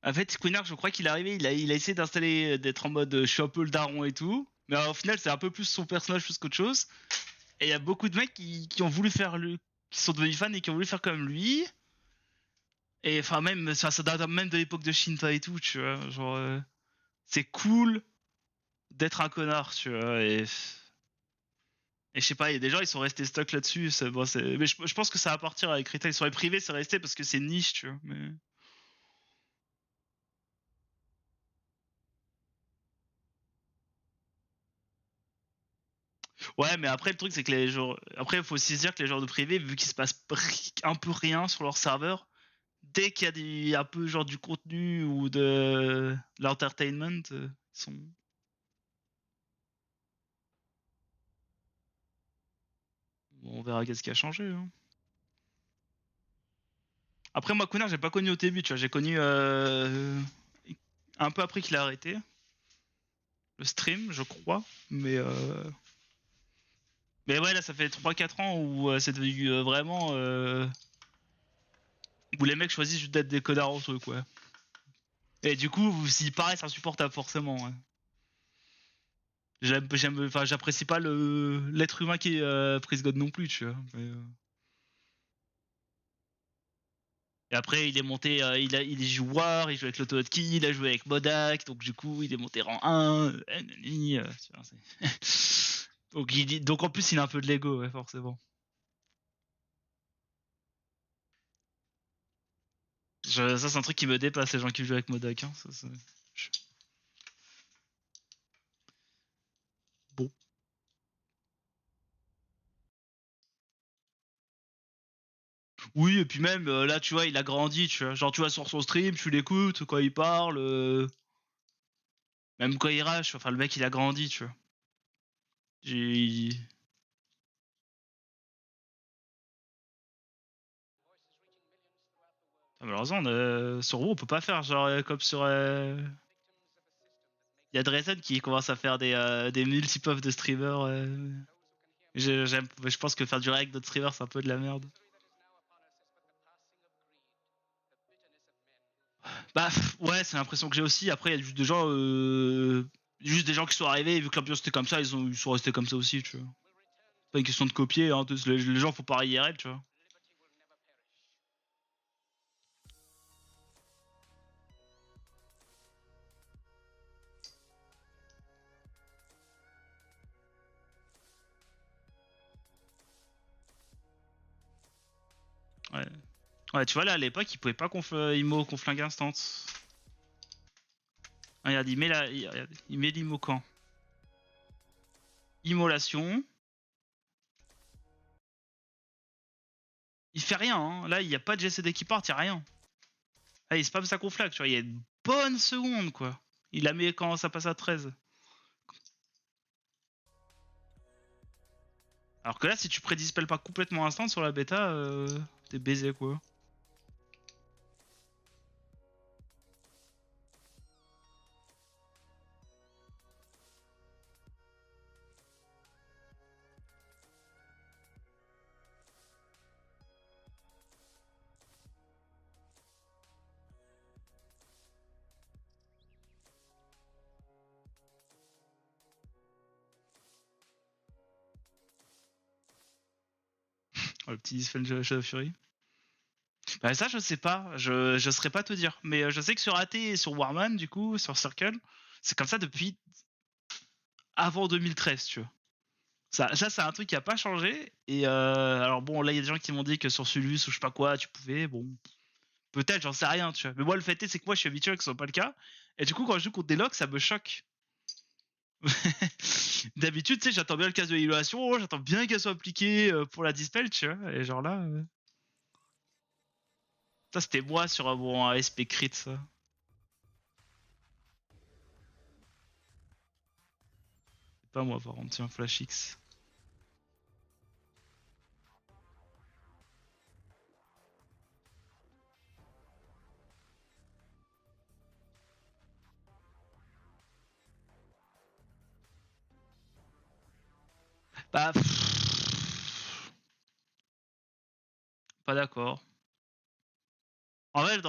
en fait, Queener, je crois qu'il est arrivé, il a essayé d'installer, d'être en mode je suis un peu le daron et tout. Mais au final, c'est un peu plus son personnage plus qu'autre chose. Et il y a beaucoup de mecs qui ont voulu faire qui sont devenus fans et qui ont voulu faire comme lui. Et enfin, même, ça date même de l'époque de Shinta et tout, tu vois. Genre, c'est cool d'être un connard, tu vois. Et je sais pas, il y a des gens, ils sont restés stuck là-dessus. Bon, mais je pense que ça va partir avec Retail. Sur les privés, c'est resté parce que c'est niche, tu vois. Mais... Ouais, mais après, le truc, c'est que les joueurs. Après, il faut aussi se dire que les joueurs de privé, vu qu'il se passe un peu rien sur leur serveur, dès qu'il y a un peu genre du contenu ou de l'entertainment, ils sont. Bon, on verra qu'est-ce qui a changé. Hein. Après, moi, Connor, j'ai pas connu au début, tu vois. J'ai connu un peu après qu'il a arrêté le stream, je crois. Mais ouais, là, ça fait 3-4 ans où c'est devenu vraiment. Où les mecs choisissent juste d'être des connards entre eux, quoi. Et du coup, s'il paraît, c'est insupportable, forcément. Ouais. J'apprécie pas l'être humain qui est Prince God non plus, tu vois. Et après, il est monté, il joue War, il joue avec l'auto-hotkey, il a joué avec Modak, donc du coup, il est monté rang 1. Donc en plus, il a un peu de l'ego, ouais, forcément. Ça, c'est un truc qui me dépasse, les gens qui jouent avec Modak. Hein, Bon. Oui, et puis même, là, tu vois, il a grandi, tu vois. Genre, tu vois, sur son stream, tu l'écoutes quand il parle. Même quand il rage, enfin, le mec, il a grandi, tu vois. J'ai... Malheureusement, sur WoW, on peut pas faire genre comme sur... Il y a Drezen qui commence à faire des multi-puffs de streamers. Je pense que faire du réact d'autres streamers, c'est un peu de la merde. Bah ouais, c'est l'impression que j'ai aussi. Après, il y a juste des gens, qui sont arrivés et vu que l'ambiance était comme ça, ils sont restés comme ça aussi, tu vois. Pas une question de copier, hein, les gens font pareil IRL, tu vois. Ouais. Ouais, tu vois, là, à l'époque, il pouvait pas IMO conflingue instant. Regarde, il met l'IMO quand Immolation. Il fait rien, hein. Là, il n'y a pas de GCD qui part, il n'y a rien. Là, il spam sa conflag, tu vois, il y a une bonne seconde, quoi. Il la met quand ça passe à 13. Alors que là, si tu prédispelles pas complètement instant sur la bêta, t'es baisé quoi. Oh, le petit Dispel Shadow Fury. Bah ça je sais pas, je saurais pas te dire. Mais je sais que sur AT et sur Warman, du coup, sur Circle, c'est comme ça depuis avant 2013, tu vois. Ça c'est un truc qui a pas changé. Et alors bon, là il y a des gens qui m'ont dit que sur Sulus ou je sais pas quoi, tu pouvais, bon, peut-être, j'en sais rien, tu vois. Mais moi le fait est, c'est que moi je suis habitué que ce soit pas le cas. Et du coup quand je joue contre des locks, ça me choque. D'habitude, tu sais, j'attends bien le cas de l'évaluation, j'attends bien qu'elle soit appliquée pour la dispel, tu vois. Et genre là, ça c'était moi sur un bon SP crit, ça. C'est pas moi par contre, tiens, Flash X. Bah, pas d'accord. En vrai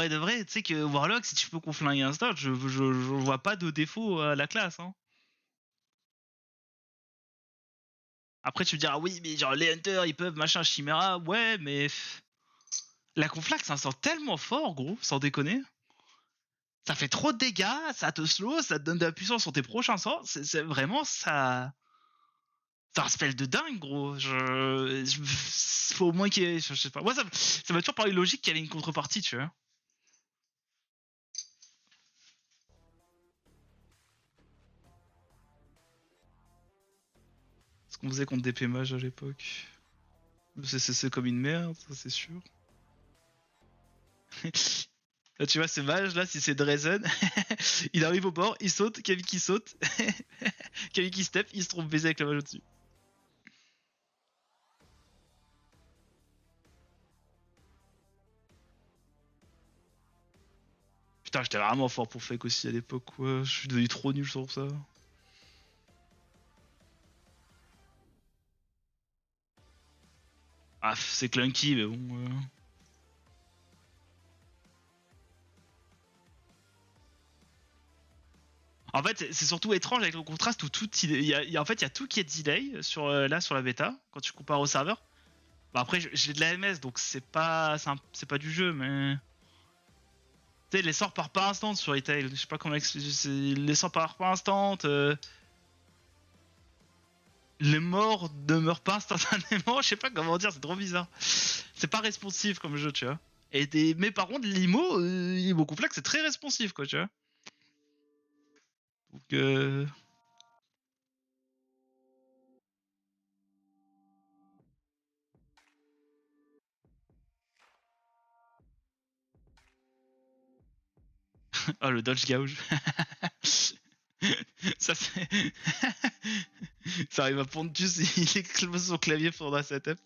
de vrai, tu sais que Warlock, si tu peux qu'on flingue un start, je vois pas de défaut à la classe. Hein. Après, tu me diras, oui, mais genre les Hunters, ils peuvent machin Chimera. Ouais, mais la conflag, ça sort tellement fort, gros, sans déconner. Ça fait trop de dégâts, ça te slow, ça te donne de la puissance sur tes prochains sorts. C'est vraiment ça. C'est un spell de dingue, gros. Faut au moins qu'il y ait. Je sais pas. Moi, ça m'a toujours paru logique qu'il y ait une contrepartie, tu vois. Ce qu'on faisait contre des PMage à l'époque. C'est comme une merde, ça c'est sûr. Là, tu vois, ce mage là, si c'est Drezen, il arrive au bord, il saute, Kavi qui saute, Kavi qui step, il se trompe baiser avec la mage au-dessus. Putain, j'étais vraiment fort pour fake aussi à l'époque, quoi. Je suis devenu trop nul sur ça. Ah, c'est clunky, mais bon. En fait, c'est surtout étrange avec le contraste où tout, en fait, il y a tout qui est delay sur là sur la bêta quand tu compares au serveur. Bah après, j'ai de la MS, donc c'est pas du jeu, mais tu sais, les sorts partent pas instant sur Retail. Je sais pas comment expliquer. Les sorts partent pas instant. Les morts ne meurent pas instantanément. Je sais pas comment dire, c'est trop bizarre. C'est pas responsif comme jeu, tu vois. Mais par contre, l'IMO complexe, c'est très responsif, quoi, tu vois. Donc, oh, le dodge gouge. Ça, c'est. Ça arrive à Pontus, il explose son clavier pour la setup.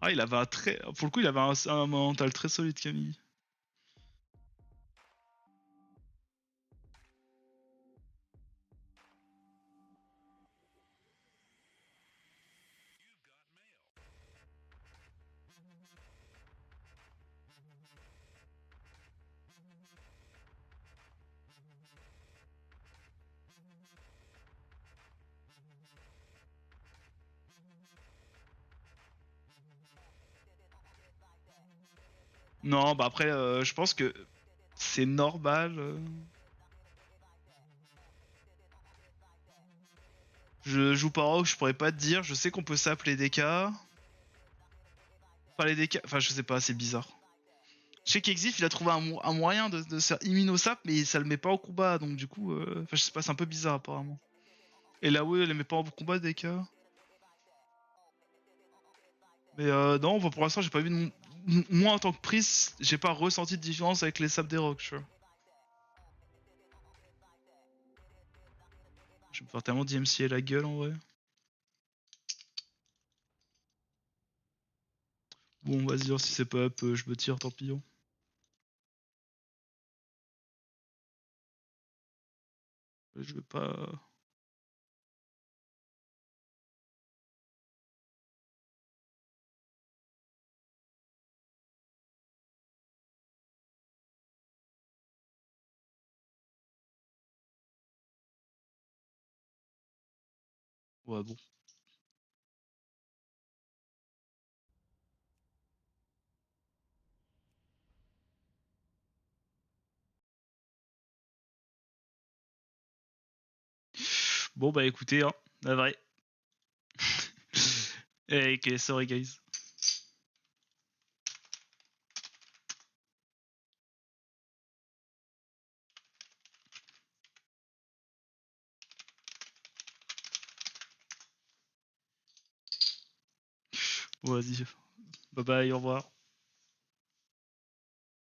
Ah, il avait un très. Pour le coup, il avait un mental très solide, Camille. Non, bah après, je pense que c'est normal. Je joue pas rock, je pourrais pas te dire. Je sais qu'on peut sap les DK. Enfin, les DK. Enfin, je sais pas, c'est bizarre. Je sais qu'Exif, il a trouvé un moyen de se faire immuno sap, mais ça le met pas au combat. Donc, du coup, enfin, je sais pas, c'est un peu bizarre apparemment. Et là, oui, elle les met pas au combat, DK. Mais non, pour l'instant, j'ai pas vu de. Moi, en tant que prise, j'ai pas ressenti de différence avec les saps des rocks, tu vois. Je vais me faire tellement DMCA la gueule en vrai. Bon, vas-y, si c'est pas up, je me tire, tant pis. Hein. Je vais pas. Ouais, bon. Bon, bah écoutez, hein, la vraie. Hey, ok, sorry guys. Vas-y. Bye bye, au revoir.